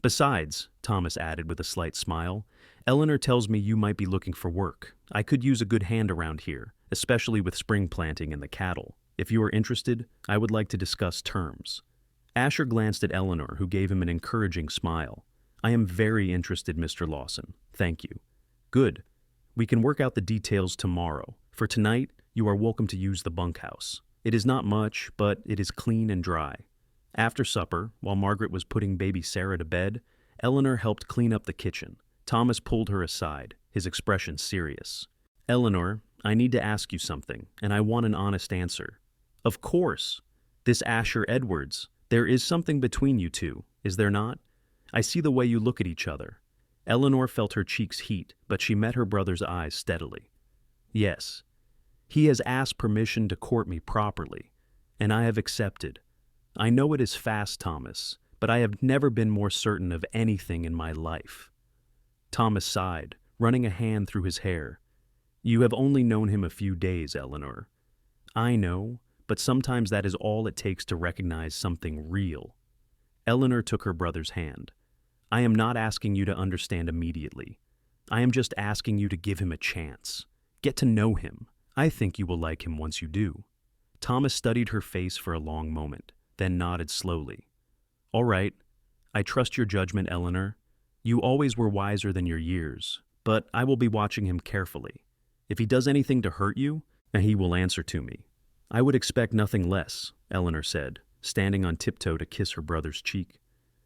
Besides," Thomas added with a slight smile, "Eleanor tells me you might be looking for work. I could use a good hand around here, especially with spring planting and the cattle. If you are interested, I would like to discuss terms." Asher glanced at Eleanor, who gave him an encouraging smile. "I am very interested, Mr. Lawson. Thank you." "Good. We can work out the details tomorrow. For tonight, you are welcome to use the bunkhouse. It is not much, but it is clean and dry." After supper, while Margaret was putting baby Sarah to bed, Eleanor helped clean up the kitchen. Thomas pulled her aside, his expression serious. "Eleanor, I need to ask you something, and I want an honest answer." "Of course. This Asher Edwards, there is something between you two, is there not? I see the way you look at each other." Eleanor felt her cheeks heat, but she met her brother's eyes steadily. "Yes. He has asked permission to court me properly, and I have accepted. I know it is fast, Thomas, but I have never been more certain of anything in my life." Thomas sighed, running a hand through his hair. "You have only known him a few days, Eleanor." "I know, but sometimes that is all it takes to recognize something real." Eleanor took her brother's hand. "I am not asking you to understand immediately. I am just asking you to give him a chance. Get to know him. I think you will like him once you do." Thomas studied her face for a long moment, then nodded slowly. "All right. I trust your judgment, Eleanor. You always were wiser than your years, but I will be watching him carefully. If he does anything to hurt you, he will answer to me." "I would expect nothing less," Eleanor said, standing on tiptoe to kiss her brother's cheek.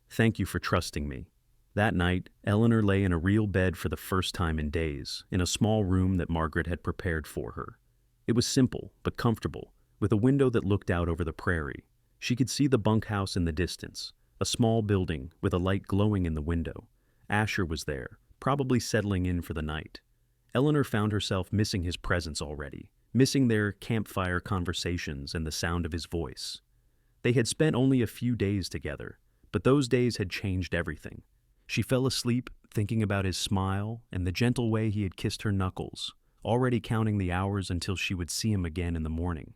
"Thank you for trusting me." That night, Eleanor lay in a real bed for the first time in days, in a small room that Margaret had prepared for her. It was simple, but comfortable, with a window that looked out over the prairie. She could see the bunkhouse in the distance, a small building with a light glowing in the window. Asher was there, probably settling in for the night. Eleanor found herself missing his presence already, missing their campfire conversations and the sound of his voice. They had spent only a few days together, but those days had changed everything. She fell asleep thinking about his smile and the gentle way he had kissed her knuckles, already counting the hours until she would see him again in the morning.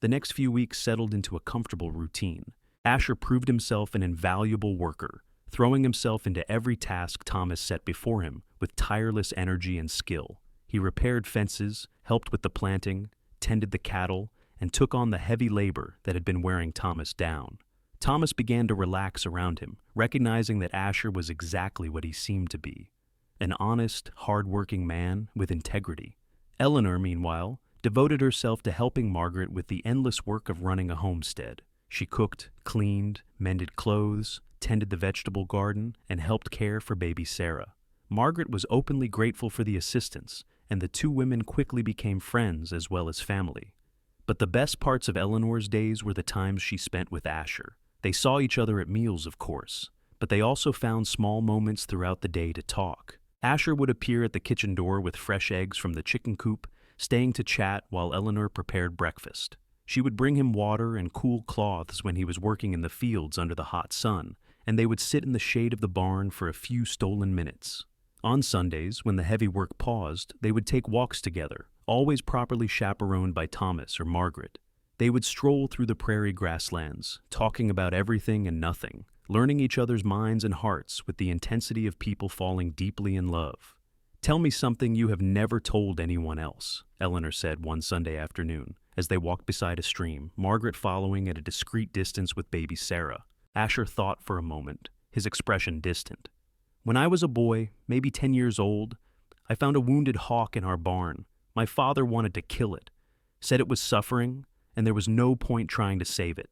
The next few weeks settled into a comfortable routine. Asher proved himself an invaluable worker, throwing himself into every task Thomas set before him with tireless energy and skill. He repaired fences, helped with the planting, tended the cattle, and took on the heavy labor that had been wearing Thomas down. Thomas began to relax around him, recognizing that Asher was exactly what he seemed to be, an honest, hard-working man with integrity. Eleanor, meanwhile, devoted herself to helping Margaret with the endless work of running a homestead. She cooked, cleaned, mended clothes, tended the vegetable garden, and helped care for baby Sarah. Margaret was openly grateful for the assistance, and the two women quickly became friends as well as family. But the best parts of Eleanor's days were the times she spent with Asher. They saw each other at meals, of course, but they also found small moments throughout the day to talk. Asher would appear at the kitchen door with fresh eggs from the chicken coop, staying to chat while Eleanor prepared breakfast. She would bring him water and cool cloths when he was working in the fields under the hot sun, and they would sit in the shade of the barn for a few stolen minutes. On Sundays, when the heavy work paused, they would take walks together, always properly chaperoned by Thomas or Margaret. They would stroll through the prairie grasslands, talking about everything and nothing, learning each other's minds and hearts with the intensity of people falling deeply in love. "Tell me something you have never told anyone else," Eleanor said one Sunday afternoon, as they walked beside a stream, Margaret following at a discreet distance with baby Sarah. Asher thought for a moment, his expression distant. "When I was a boy, maybe 10 years old, I found a wounded hawk in our barn. My father wanted to kill it, said it was suffering, and there was no point trying to save it.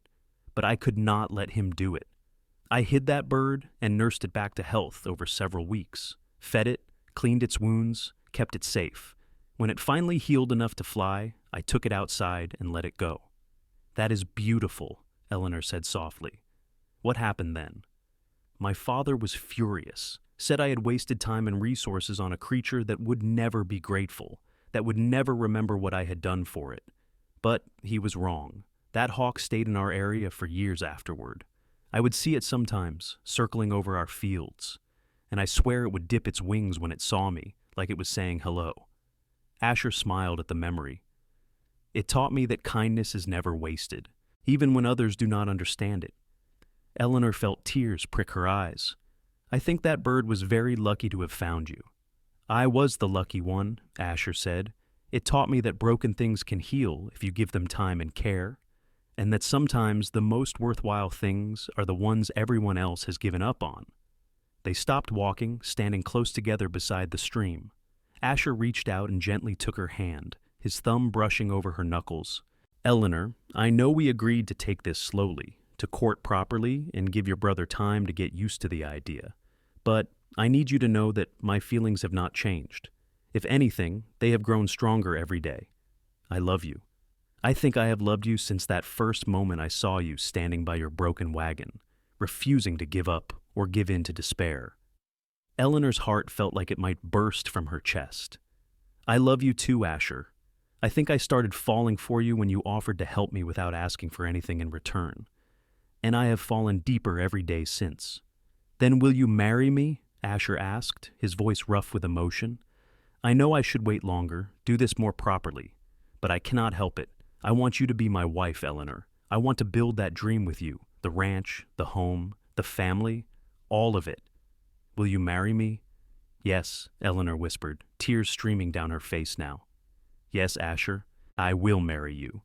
But I could not let him do it. I hid that bird and nursed it back to health over several weeks, fed it, cleaned its wounds, kept it safe. When it finally healed enough to fly, I took it outside and let it go." "That is beautiful," Eleanor said softly. "What happened then?" "My father was furious, said I had wasted time and resources on a creature that would never be grateful, that would never remember what I had done for it. But he was wrong. That hawk stayed in our area for years afterward. I would see it sometimes, circling over our fields, and I swear it would dip its wings when it saw me, like it was saying hello." Asher smiled at the memory. "It taught me that kindness is never wasted, even when others do not understand it." Eleanor felt tears prick her eyes. "I think that bird was very lucky to have found you." "I was the lucky one," Asher said. "It taught me that broken things can heal if you give them time and care, and that sometimes the most worthwhile things are the ones everyone else has given up on." They stopped walking, standing close together beside the stream. Asher reached out and gently took her hand, his thumb brushing over her knuckles. "Eleanor, I know we agreed to take this slowly, to court properly and give your brother time to get used to the idea. But I need you to know that my feelings have not changed. If anything, they have grown stronger every day. I love you. I think I have loved you since that first moment I saw you standing by your broken wagon, refusing to give up or give in to despair." Eleanor's heart felt like it might burst from her chest. "I love you too, Asher. I think I started falling for you when you offered to help me without asking for anything in return. And I have fallen deeper every day since." "Then will you marry me?" Asher asked, his voice rough with emotion. "I know I should wait longer, do this more properly, but I cannot help it. I want you to be my wife, Eleanor. I want to build that dream with you, the ranch, the home, the family, all of it. Will you marry me?" "Yes," Eleanor whispered, tears streaming down her face now. "Yes, Asher, I will marry you."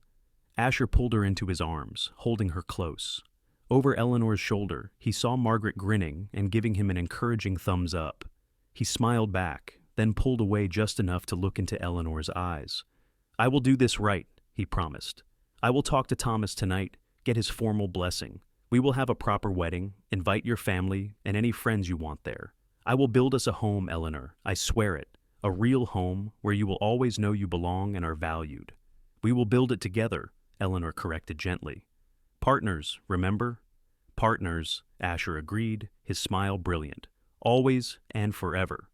Asher pulled her into his arms, holding her close. Over Eleanor's shoulder, he saw Margaret grinning and giving him an encouraging thumbs up. He smiled back, then pulled away just enough to look into Eleanor's eyes. "I will do this right," he promised. "I will talk to Thomas tonight, get his formal blessing. We will have a proper wedding, invite your family and any friends you want there. I will build us a home, Eleanor, I swear it, a real home where you will always know you belong and are valued. We will build it together, Eleanor corrected gently. Partners, remember? Partners, Asher agreed, his smile brilliant. Always and forever.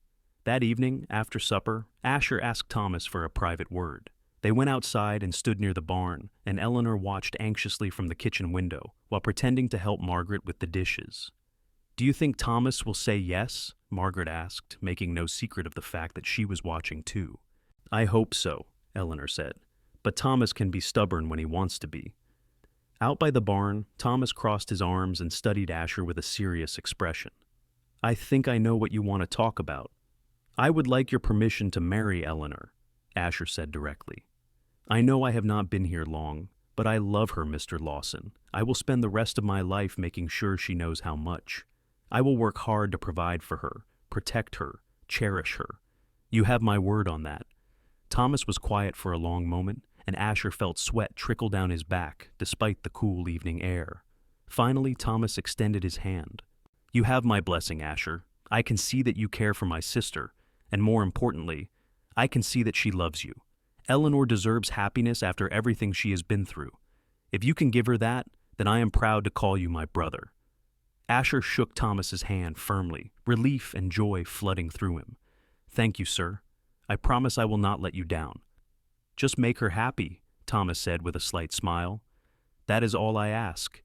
That evening, after supper, Asher asked Thomas for a private word. They went outside and stood near the barn, and Eleanor watched anxiously from the kitchen window while pretending to help Margaret with the dishes. Do you think Thomas will say yes? Margaret asked, making no secret of the fact that she was watching too. I hope so, Eleanor said, but Thomas can be stubborn when he wants to be. Out by the barn, Thomas crossed his arms and studied Asher with a serious expression. I think I know what you want to talk about. I would like your permission to marry Eleanor, Asher said directly. I know I have not been here long, but I love her, Mr. Lawson. I will spend the rest of my life making sure she knows how much. I will work hard to provide for her, protect her, cherish her. You have my word on that. Thomas was quiet for a long moment, and Asher felt sweat trickle down his back despite the cool evening air. Finally, Thomas extended his hand. You have my blessing, Asher. I can see that you care for my sister, and more importantly, I can see that she loves you. Eleanor deserves happiness after everything she has been through. If you can give her that, then I am proud to call you my brother. Asher shook Thomas's hand firmly, relief and joy flooding through him. Thank you, sir. I promise I will not let you down. Just make her happy, Thomas said with a slight smile. That is all I ask.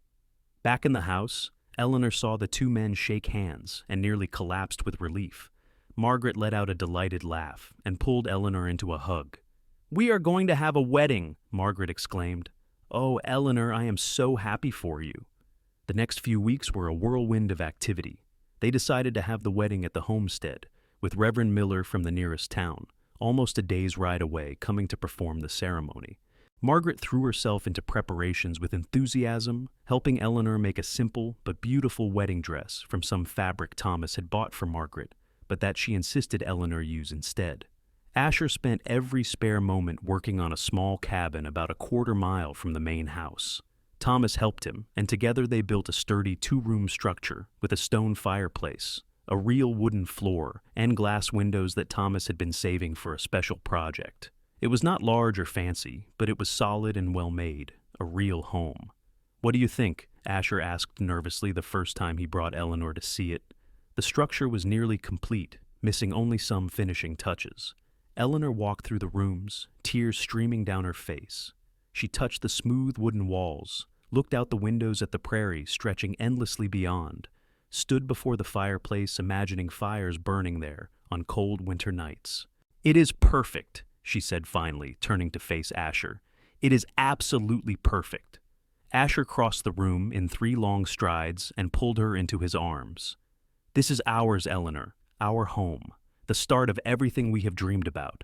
Back in the house, Eleanor saw the two men shake hands and nearly collapsed with relief. Margaret let out a delighted laugh and pulled Eleanor into a hug. We are going to have a wedding, Margaret exclaimed. Oh, Eleanor, I am so happy for you. The next few weeks were a whirlwind of activity. They decided to have the wedding at the homestead, with Reverend Miller from the nearest town, almost a day's ride away, coming to perform the ceremony. Margaret threw herself into preparations with enthusiasm, helping Eleanor make a simple but beautiful wedding dress from some fabric Thomas had bought for Margaret, but that she insisted Eleanor use instead. Asher spent every spare moment working on a small cabin about a quarter-mile from the main house. Thomas helped him, and together they built a sturdy two-room structure with a stone fireplace, a real wooden floor, and glass windows that Thomas had been saving for a special project. It was not large or fancy, but it was solid and well-made, a real home. What do you think? Asher asked nervously the first time he brought Eleanor to see it. The structure was nearly complete, missing only some finishing touches. Eleanor walked through the rooms, tears streaming down her face. She touched the smooth wooden walls, looked out the windows at the prairie stretching endlessly beyond, stood before the fireplace imagining fires burning there on cold winter nights. It is perfect, she said finally, turning to face Asher. It is absolutely perfect. Asher crossed the room in 3 long strides and pulled her into his arms. This is ours, Eleanor, our home. The start of everything we have dreamed about.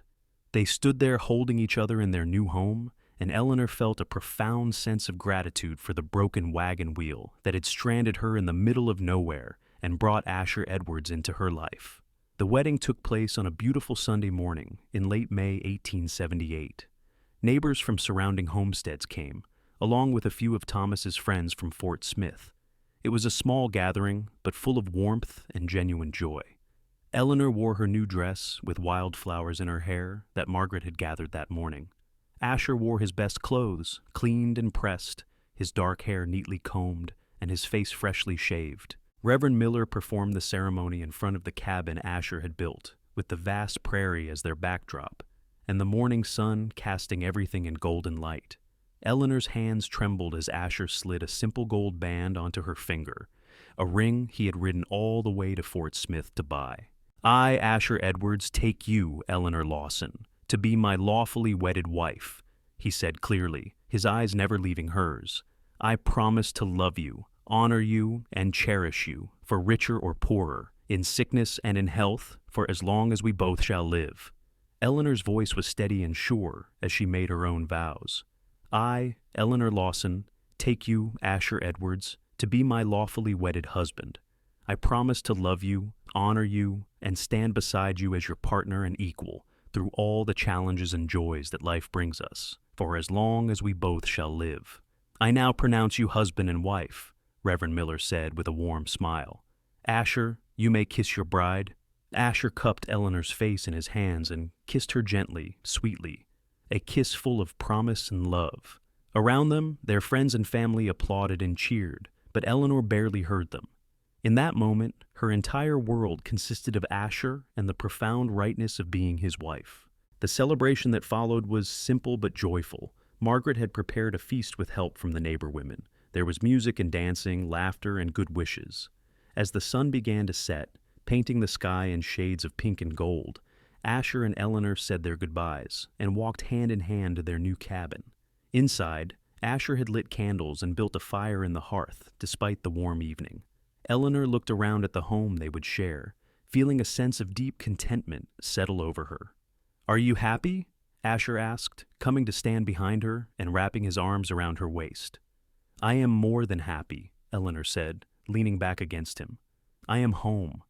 They stood there holding each other in their new home, and Eleanor felt a profound sense of gratitude for the broken wagon wheel that had stranded her in the middle of nowhere and brought Asher Edwards into her life. The wedding took place on a beautiful Sunday morning in late May 1878. Neighbors from surrounding homesteads came, along with a few of Thomas's friends from Fort Smith. It was a small gathering, but full of warmth and genuine joy. Eleanor wore her new dress with wildflowers in her hair that Margaret had gathered that morning. Asher wore his best clothes, cleaned and pressed, his dark hair neatly combed, and his face freshly shaved. Reverend Miller performed the ceremony in front of the cabin Asher had built, with the vast prairie as their backdrop, and the morning sun casting everything in golden light. Eleanor's hands trembled as Asher slid a simple gold band onto her finger, a ring he had ridden all the way to Fort Smith to buy. I, Asher Edwards, take you, Eleanor Lawson, to be my lawfully wedded wife, he said clearly, his eyes never leaving hers. I promise to love you, honor you, and cherish you, for richer or poorer, in sickness and in health, for as long as we both shall live. Eleanor's voice was steady and sure as she made her own vows. I, Eleanor Lawson, take you, Asher Edwards, to be my lawfully wedded husband. I promise to love you, honor you, and stand beside you as your partner and equal through all the challenges and joys that life brings us, for as long as we both shall live. I now pronounce you husband and wife, Reverend Miller said with a warm smile. Asher, you may kiss your bride. Asher cupped Eleanor's face in his hands and kissed her gently, sweetly. a kiss full of promise and love. Around them, their friends and family applauded and cheered, but Eleanor barely heard them. In that moment, her entire world consisted of Asher and the profound rightness of being his wife. The celebration that followed was simple but joyful. Margaret had prepared a feast with help from the neighbor women. There was music and dancing, laughter and good wishes. As the sun began to set, painting the sky in shades of pink and gold, Asher and Eleanor said their goodbyes and walked hand in hand to their new cabin. Inside, Asher had lit candles and built a fire in the hearth, despite the warm evening. Eleanor looked around at the home they would share, feeling a sense of deep contentment settle over her. "Are you happy?" Asher asked, coming to stand behind her and wrapping his arms around her waist. "I am more than happy," Eleanor said, leaning back against him. "I am home."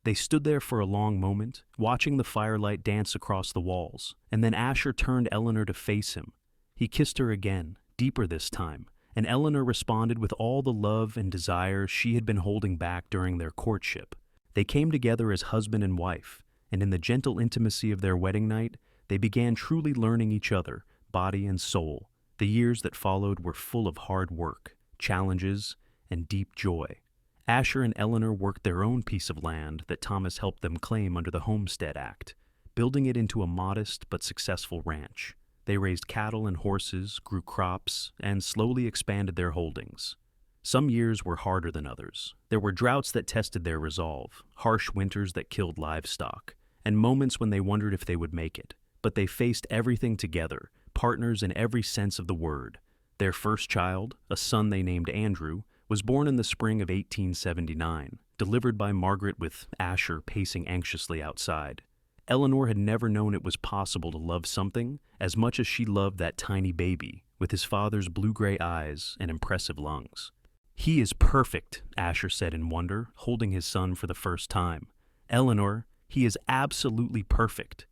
They stood there for a long moment, watching the firelight dance across the walls, and then Asher turned Eleanor to face him. He kissed her again, deeper this time, and Eleanor responded with all the love and desire she had been holding back during their courtship. They came together as husband and wife, and in the gentle intimacy of their wedding night, they began truly learning each other, body and soul. The years that followed were full of hard work, challenges, and deep joy. Asher and Eleanor worked their own piece of land that Thomas helped them claim under the Homestead Act, building it into a modest but successful ranch. They raised cattle and horses, grew crops, and slowly expanded their holdings. Some years were harder than others. There were droughts that tested their resolve, harsh winters that killed livestock, and moments when they wondered if they would make it. But they faced everything together, partners in every sense of the word. Their first child, a son they named Andrew, was born in the spring of 1879, delivered by Margaret with Asher pacing anxiously outside. Eleanor had never known it was possible to love something as much as she loved that tiny baby, with his father's blue-gray eyes and impressive lungs. "He is perfect," Asher said in wonder, holding his son for the first time. "Eleanor, he is absolutely perfect."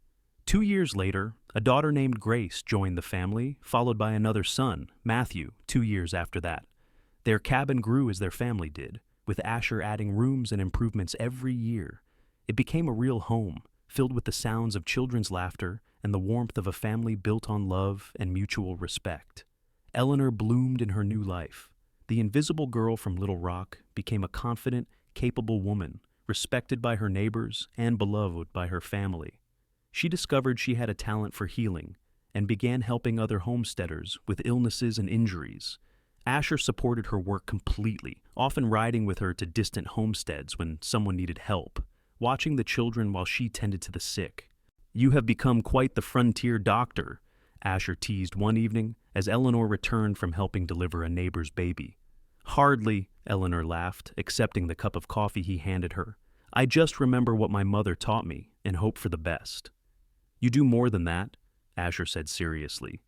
2 years later, a daughter named Grace joined the family, followed by another son, Matthew, 2 years after that. Their cabin grew as their family did, with Asher adding rooms and improvements every year. It became a real home, filled with the sounds of children's laughter and the warmth of a family built on love and mutual respect. Eleanor bloomed in her new life. The invisible girl from Little Rock became a confident, capable woman, respected by her neighbors and beloved by her family. She discovered she had a talent for healing and began helping other homesteaders with illnesses and injuries. Asher supported her work completely, often riding with her to distant homesteads when someone needed help, watching the children while she tended to the sick. "You have become quite the frontier doctor," Asher teased one evening as Eleanor returned from helping deliver a neighbor's baby. "Hardly," Eleanor laughed, accepting the cup of coffee he handed her. "I just remember what my mother taught me and hope for the best." "You do more than that," Asher said seriously.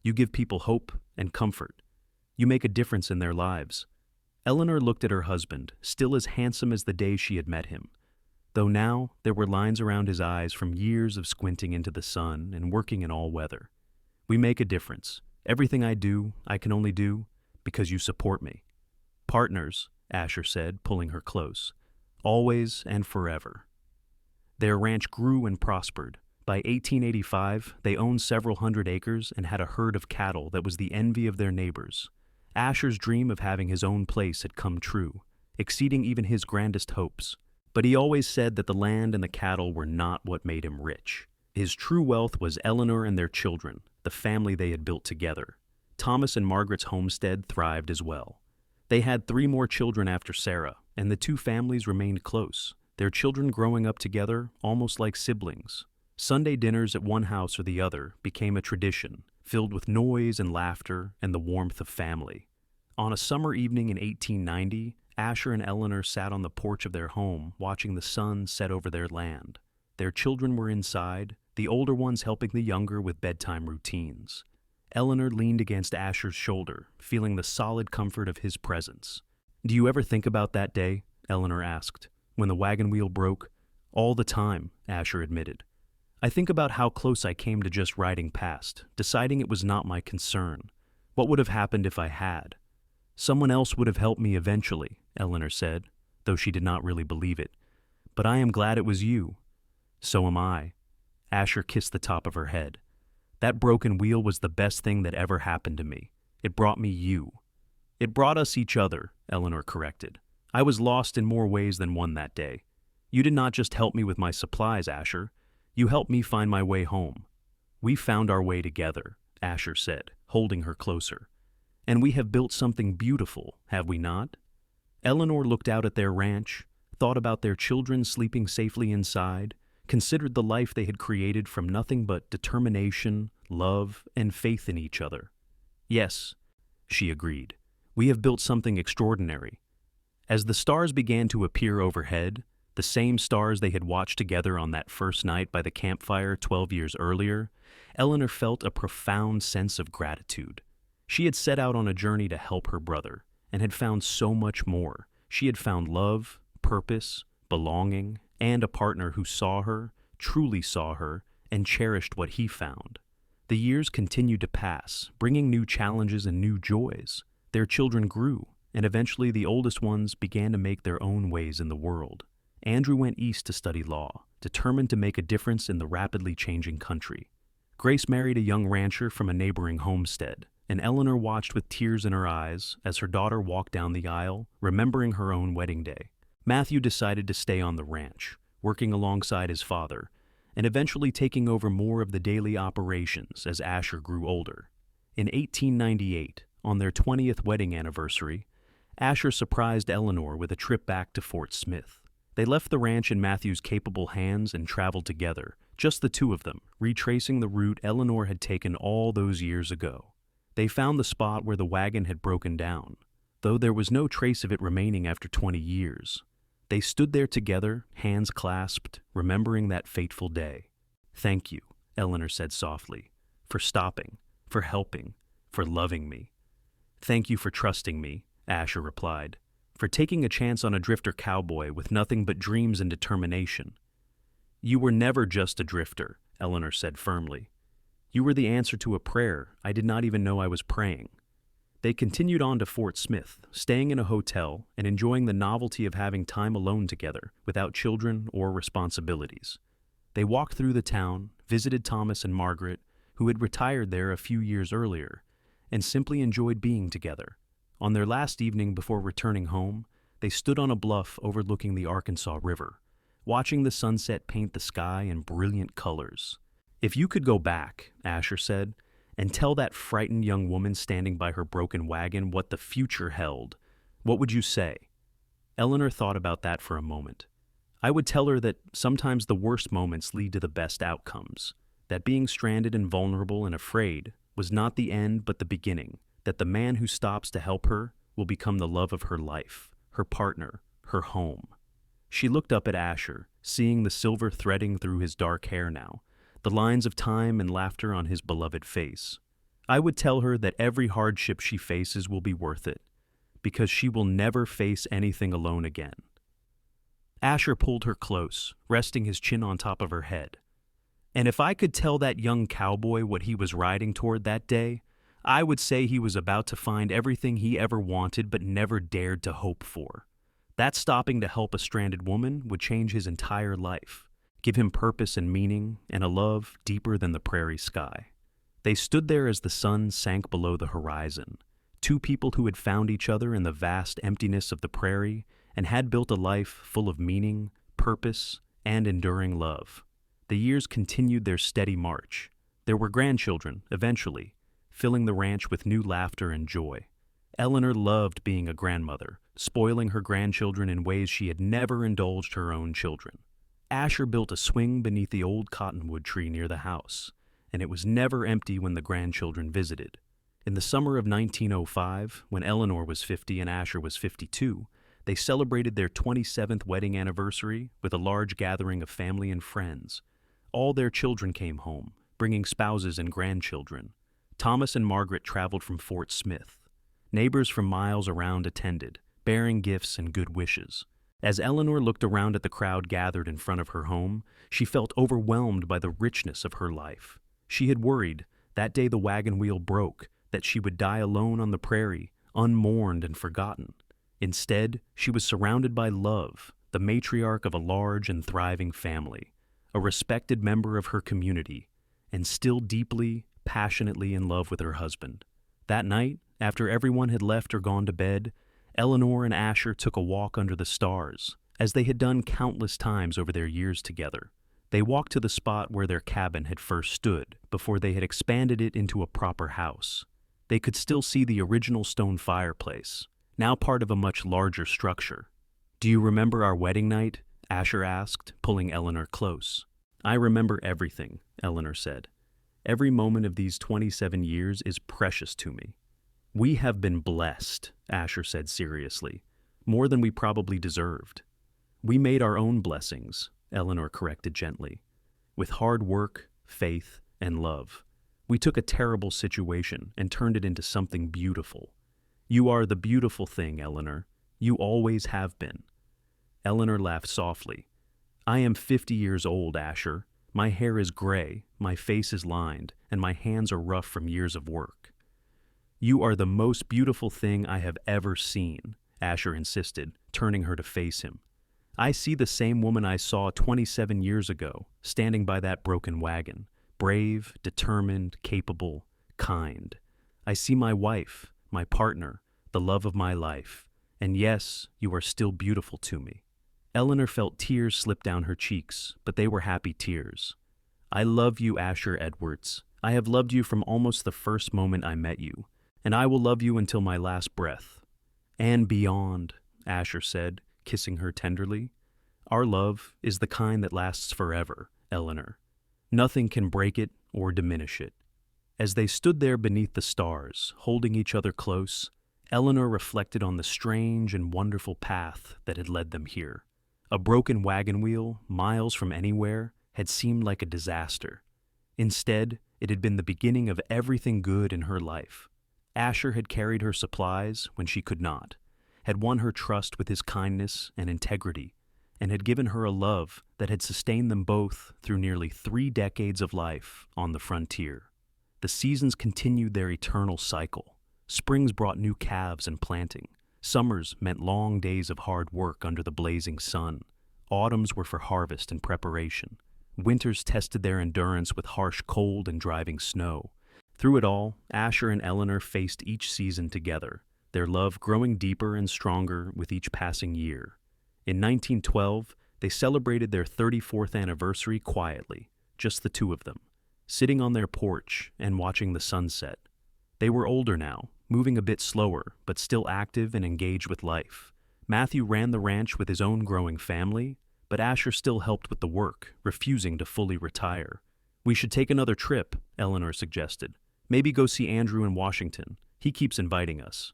"You give people hope and comfort. You make a difference in their lives." Eleanor looked at her husband, still as handsome as the day she had met him, though now there were lines around his eyes from years of squinting into the sun and working in all weather. "We make a difference. Everything I do, I can only do because you support me." "Partners," Asher said, pulling her close. "Always and forever." Their ranch grew and prospered. By 1885, they owned several hundred acres and had a herd of cattle that was the envy of their neighbors. Asher's dream of having his own place had come true, exceeding even his grandest hopes. But he always said that the land and the cattle were not what made him rich. His true wealth was Eleanor and their children, the family they had built together. Thomas and Margaret's homestead thrived as well. They had 3 more children after Sarah, and the 2 families remained close, their children growing up together almost like siblings. Sunday dinners at one house or the other became a tradition, filled with noise and laughter and the warmth of family. On a summer evening in 1890, Asher and Eleanor sat on the porch of their home, watching the sun set over their land. Their children were inside, the older ones helping the younger with bedtime routines. Eleanor leaned against Asher's shoulder, feeling the solid comfort of his presence. "Do you ever think about that day?" Eleanor asked. "When the wagon wheel broke?" "All the time," Asher admitted. "I think about how close I came to just riding past, deciding it was not my concern. What would have happened if I had?" "Someone else would have helped me eventually," Eleanor said, though she did not really believe it. "But I am glad it was you." "So am I." Asher kissed the top of her head. That broken wheel was the best thing that ever happened to me. It brought me you." "It brought us each other," Eleanor corrected. "I was lost in more ways than one that day. You did not just help me with my supplies, Asher. You helped me find my way home." "We found our way together," Asher said, holding her closer. "And we have built something beautiful, have we not?" Eleanor looked out at their ranch, thought about their children sleeping safely inside, considered the life they had created from nothing but determination, love, and faith in each other. "Yes," she agreed, "we have built something extraordinary." As the stars began to appear overhead, the same stars they had watched together on that first night by the campfire 12 years earlier, Eleanor felt a profound sense of gratitude. She had set out on a journey to help her brother, and had found so much more. She had found love, purpose, belonging, and a partner who saw her, truly saw her, and cherished what he found. The years continued to pass, bringing new challenges and new joys. Their children grew, and eventually the oldest ones began to make their own ways in the world. Andrew went east to study law, determined to make a difference in the rapidly changing country. Grace married a young rancher from a neighboring homestead, and Eleanor watched with tears in her eyes as her daughter walked down the aisle, remembering her own wedding day. Matthew decided to stay on the ranch, working alongside his father, and eventually taking over more of the daily operations as Asher grew older. In 1898, on their 20th wedding anniversary, Asher surprised Eleanor with a trip back to Fort Smith. They left the ranch in Matthew's capable hands and traveled together, just the two of them, retracing the route Eleanor had taken all those years ago. They found the spot where the wagon had broken down, though there was no trace of it remaining after 20 years. They stood there together, hands clasped, remembering that fateful day. "Thank you," Eleanor said softly, "for stopping, for helping, for loving me." "Thank you for trusting me," Asher replied, "for taking a chance on a drifter cowboy with nothing but dreams and determination." "You were never just a drifter," Eleanor said firmly. "You were the answer to a prayer I did not even know I was praying." They continued on to Fort Smith, staying in a hotel and enjoying the novelty of having time alone together without children or responsibilities. They walked through the town, visited Thomas and Margaret, who had retired there a few years earlier, and simply enjoyed being together. On their last evening before returning home, they stood on a bluff overlooking the Arkansas River, watching the sunset paint the sky in brilliant colors. "If you could go back," Asher said, "and tell that frightened young woman standing by her broken wagon what the future held, what would you say?" Eleanor thought about that for a moment. "I would tell her that sometimes the worst moments lead to the best outcomes, that being stranded and vulnerable and afraid was not the end but the beginning, that the man who stops to help her will become the love of her life, her partner, her home." She looked up at Asher, seeing the silver threading through his dark hair now, the lines of time and laughter on his beloved face. "I would tell her that every hardship she faces will be worth it, because she will never face anything alone again." Asher pulled her close, resting his chin on top of her head. "And if I could tell that young cowboy what he was riding toward that day, I would say he was about to find everything he ever wanted but never dared to hope for. That stopping to help a stranded woman would change his entire life, give him purpose and meaning, and a love deeper than the prairie sky." They stood there as the sun sank below the horizon, two people who had found each other in the vast emptiness of the prairie and had built a life full of meaning, purpose, and enduring love. The years continued their steady march. There were grandchildren, eventually, filling the ranch with new laughter and joy. Eleanor loved being a grandmother, spoiling her grandchildren in ways she had never indulged her own children. Asher built a swing beneath the old cottonwood tree near the house, and it was never empty when the grandchildren visited. In the summer of 1905, when Eleanor was 50 and Asher was 52, they celebrated their 27th wedding anniversary with a large gathering of family and friends. All their children came home, bringing spouses and grandchildren. Thomas and Margaret traveled from Fort Smith. Neighbors from miles around attended, bearing gifts and good wishes. As Eleanor looked around at the crowd gathered in front of her home, she felt overwhelmed by the richness of her life. She had worried, that day the wagon wheel broke, that she would die alone on the prairie, unmourned and forgotten. Instead, she was surrounded by love, the matriarch of a large and thriving family, a respected member of her community, and still deeply, passionately in love with her husband. That night, after everyone had left or gone to bed, Eleanor and Asher took a walk under the stars, as they had done countless times over their years together. They walked to the spot where their cabin had first stood, before they had expanded it into a proper house. They could still see the original stone fireplace, now part of a much larger structure. "Do you remember our wedding night?" Asher asked, pulling Eleanor close. "I remember everything," Eleanor said. "Every moment of these 27 years is precious to me." "We have been blessed," Asher said seriously, "more than we probably deserved." "We made our own blessings," Eleanor corrected gently. "With hard work, faith, and love. We took a terrible situation and turned it into something beautiful. You are the beautiful thing, Eleanor. You always have been." Eleanor laughed softly. "I am 50 years old, Asher. My hair is gray, my face is lined, and my hands are rough from years of work." "You are the most beautiful thing I have ever seen," Asher insisted, turning her to face him. "I see the same woman I saw 27 years ago, standing by that broken wagon, brave, determined, capable, kind. I see my wife, my partner, the love of my life, and yes, you are still beautiful to me." Eleanor felt tears slip down her cheeks, but they were happy tears. "I love you, Asher Edwards. I have loved you from almost the first moment I met you, and I will love you until my last breath." "And beyond," Asher said, kissing her tenderly. "Our love is the kind that lasts forever, Eleanor. Nothing can break it or diminish it." As they stood there beneath the stars, holding each other close, Eleanor reflected on the strange and wonderful path that had led them here. A broken wagon wheel, miles from anywhere, had seemed like a disaster. Instead, it had been the beginning of everything good in her life. Asher had carried her supplies when she could not, had won her trust with his kindness and integrity, and had given her a love that had sustained them both through nearly 3 decades of life on the frontier. The seasons continued their eternal cycle. Springs brought new calves and planting. Summers meant long days of hard work under the blazing sun. Autumns were for harvest and preparation. Winters tested their endurance with harsh cold and driving snow. Through it all, Asher and Eleanor faced each season together, their love growing deeper and stronger with each passing year. In 1912, they celebrated their 34th anniversary quietly, just the two of them, sitting on their porch and watching the sunset. They were older now, moving a bit slower, but still active and engaged with life. Matthew ran the ranch with his own growing family, but Asher still helped with the work, refusing to fully retire. "We should take another trip," Eleanor suggested. "Maybe go see Andrew in Washington. He keeps inviting us."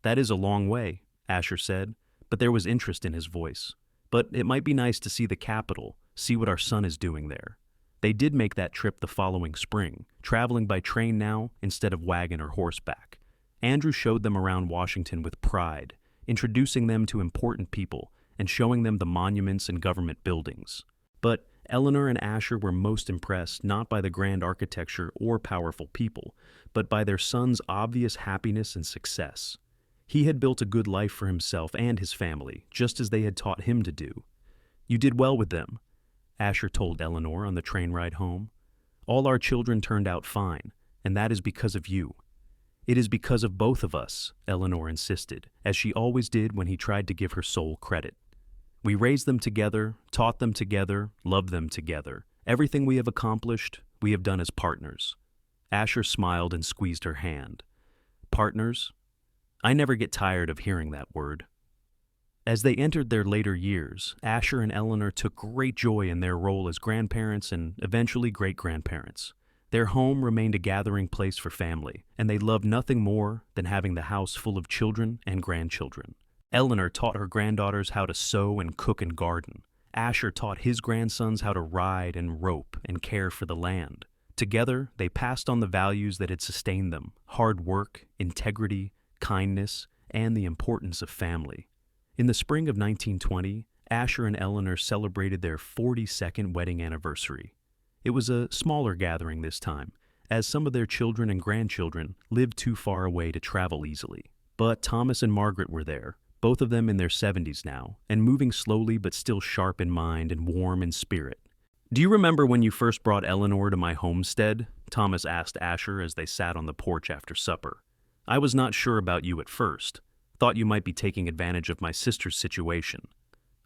"That is a long way," Asher said, but there was interest in his voice. "But it might be nice to see the capital, see what our son is doing there." They did make that trip the following spring, traveling by train now instead of wagon or horseback. Andrew showed them around Washington with pride, introducing them to important people and showing them the monuments and government buildings. But Eleanor and Asher were most impressed not by the grand architecture or powerful people, but by their son's obvious happiness and success. He had built a good life for himself and his family, just as they had taught him to do. "You did well with them," Asher told Eleanor on the train ride home. "All our children turned out fine, and that is because of you." "It is because of both of us," Eleanor insisted, as she always did when he tried to give her sole credit. "We raised them together, taught them together, loved them together. Everything we have accomplished, we have done as partners." Asher smiled and squeezed her hand. "Partners? I never get tired of hearing that word." As they entered their later years, Asher and Eleanor took great joy in their role as grandparents and eventually great-grandparents. Their home remained a gathering place for family, and they loved nothing more than having the house full of children and grandchildren. Eleanor taught her granddaughters how to sew and cook and garden. Asher taught his grandsons how to ride and rope and care for the land. Together, they passed on the values that had sustained them: hard work, integrity, kindness, and the importance of family. In the spring of 1920, Asher and Eleanor celebrated their 42nd wedding anniversary. It was a smaller gathering this time, as some of their children and grandchildren lived too far away to travel easily. But Thomas and Margaret were there, both of them in their 70s now, and moving slowly but still sharp in mind and warm in spirit. "Do you remember when you first brought Eleanor to my homestead?" Thomas asked Asher as they sat on the porch after supper. "I was not sure about you at first. Thought you might be taking advantage of my sister's situation."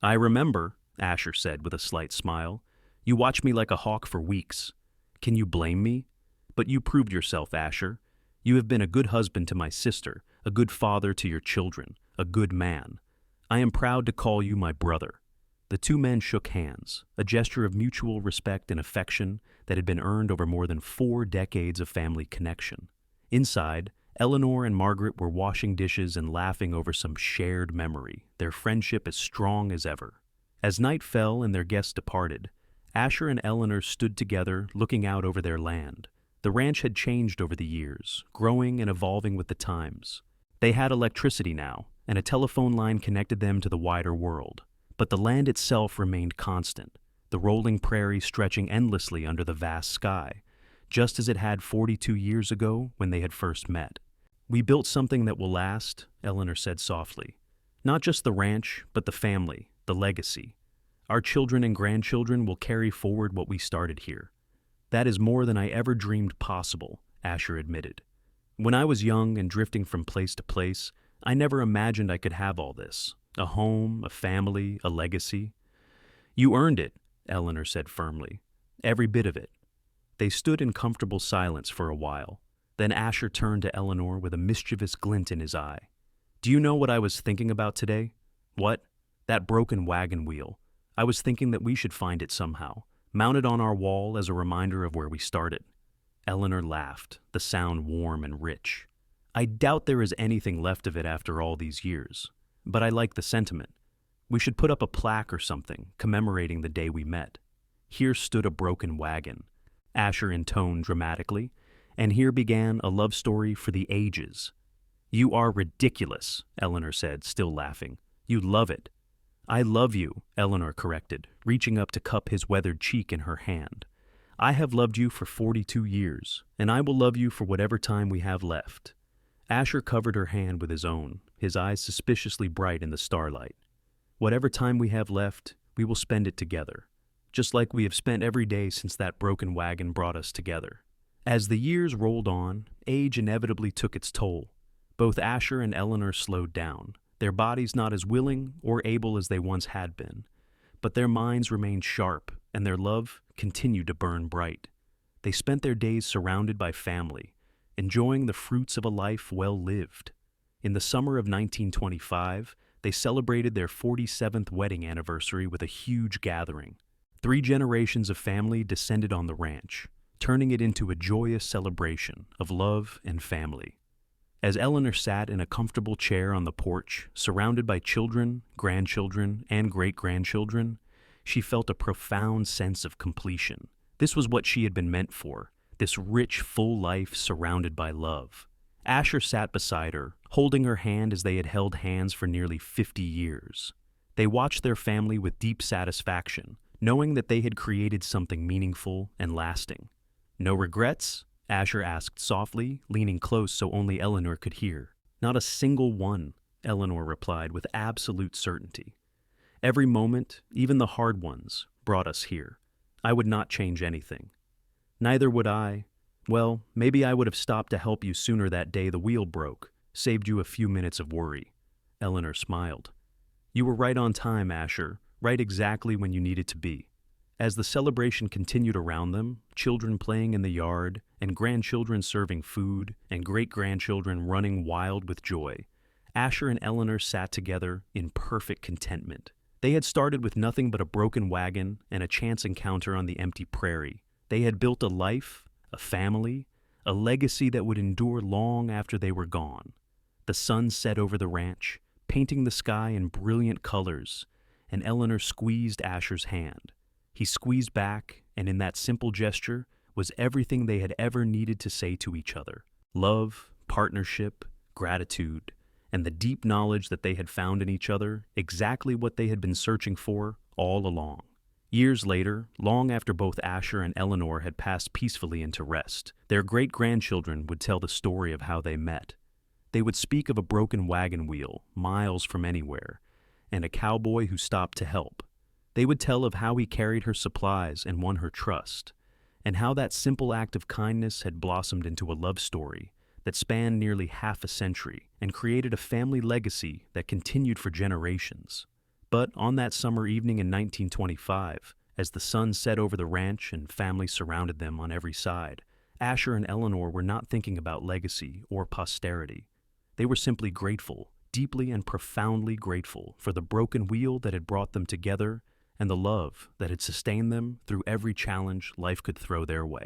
"I remember," Asher said with a slight smile. "You watched me like a hawk for weeks. Can you blame me? But you proved yourself, Asher. You have been a good husband to my sister, a good father to your children, a good man. I am proud to call you my brother." The two men shook hands, a gesture of mutual respect and affection that had been earned over more than 4 decades of family connection. Inside, Eleanor and Margaret were washing dishes and laughing over some shared memory, their friendship as strong as ever. As night fell and their guests departed, Asher and Eleanor stood together looking out over their land. The ranch had changed over the years, growing and evolving with the times. They had electricity now, and a telephone line connected them to the wider world. But the land itself remained constant, the rolling prairie stretching endlessly under the vast sky, just as it had 42 years ago when they had first met. "We built something that will last," Eleanor said softly. "Not just the ranch, but the family, the legacy. Our children and grandchildren will carry forward what we started here." "That is more than I ever dreamed possible," Asher admitted. "When I was young and drifting from place to place, I never imagined I could have all this. A home, a family, a legacy." "You earned it," Eleanor said firmly. "Every bit of it." They stood in comfortable silence for a while. Then Asher turned to Eleanor with a mischievous glint in his eye. "Do you know what I was thinking about today?" "What?" "That broken wagon wheel. I was thinking that we should find it somehow, mount it on our wall as a reminder of where we started." Eleanor laughed, the sound warm and rich. "I doubt there is anything left of it after all these years. But I like the sentiment. We should put up a plaque or something, commemorating the day we met. 'Here stood a broken wagon,'" Asher intoned dramatically, "and here began a love story for the ages." "You are ridiculous," Eleanor said, still laughing. "You love it." "I love you," Eleanor corrected, reaching up to cup his weathered cheek in her hand. "I have loved you for 42 years, and I will love you for whatever time we have left." Asher covered her hand with his own, his eyes suspiciously bright in the starlight. "Whatever time we have left, we will spend it together, just like we have spent every day since that broken wagon brought us together." As the years rolled on, age inevitably took its toll. Both Asher and Eleanor slowed down, their bodies not as willing or able as they once had been, but their minds remained sharp and their love continued to burn bright. They spent their days surrounded by family, enjoying the fruits of a life well lived. In the summer of 1925, they celebrated their 47th wedding anniversary with a huge gathering. 3 generations of family descended on the ranch, turning it into a joyous celebration of love and family. As Eleanor sat in a comfortable chair on the porch, surrounded by children, grandchildren, and great-grandchildren, she felt a profound sense of completion. This was what she had been meant for, this rich, full life surrounded by love. Asher sat beside her, holding her hand as they had held hands for nearly 50 years. They watched their family with deep satisfaction, knowing that they had created something meaningful and lasting. "No regrets?" Asher asked softly, leaning close so only Eleanor could hear. "Not a single one," Eleanor replied with absolute certainty. "Every moment, even the hard ones, brought us here. I would not change anything." "Neither would I. Well, maybe I would have stopped to help you sooner that day the wheel broke, saved you a few minutes of worry." Eleanor smiled. "You were right on time, Asher, right exactly when you needed to be." As the celebration continued around them, children playing in the yard, and grandchildren serving food, and great-grandchildren running wild with joy, Asher and Eleanor sat together in perfect contentment. They had started with nothing but a broken wagon and a chance encounter on the empty prairie. They had built a life, a family, a legacy that would endure long after they were gone. The sun set over the ranch, painting the sky in brilliant colors, and Eleanor squeezed Asher's hand. He squeezed back, and in that simple gesture was everything they had ever needed to say to each other. Love, partnership, gratitude, and the deep knowledge that they had found in each other exactly what they had been searching for all along. Years later, long after both Asher and Eleanor had passed peacefully into rest, their great-grandchildren would tell the story of how they met. They would speak of a broken wagon wheel miles from anywhere, and a cowboy who stopped to help. They would tell of how he carried her supplies and won her trust, and how that simple act of kindness had blossomed into a love story that spanned nearly half a century and created a family legacy that continued for generations. But on that summer evening in 1925, as the sun set over the ranch and family surrounded them on every side, Asher and Eleanor were not thinking about legacy or posterity. They were simply grateful, deeply and profoundly grateful for the broken wheel that had brought them together and the love that had sustained them through every challenge life could throw their way.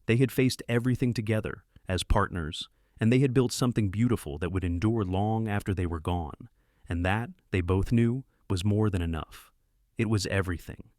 They had faced everything together as partners, and they had built something beautiful that would endure long after they were gone, and that, they both knew, was more than enough. It was everything.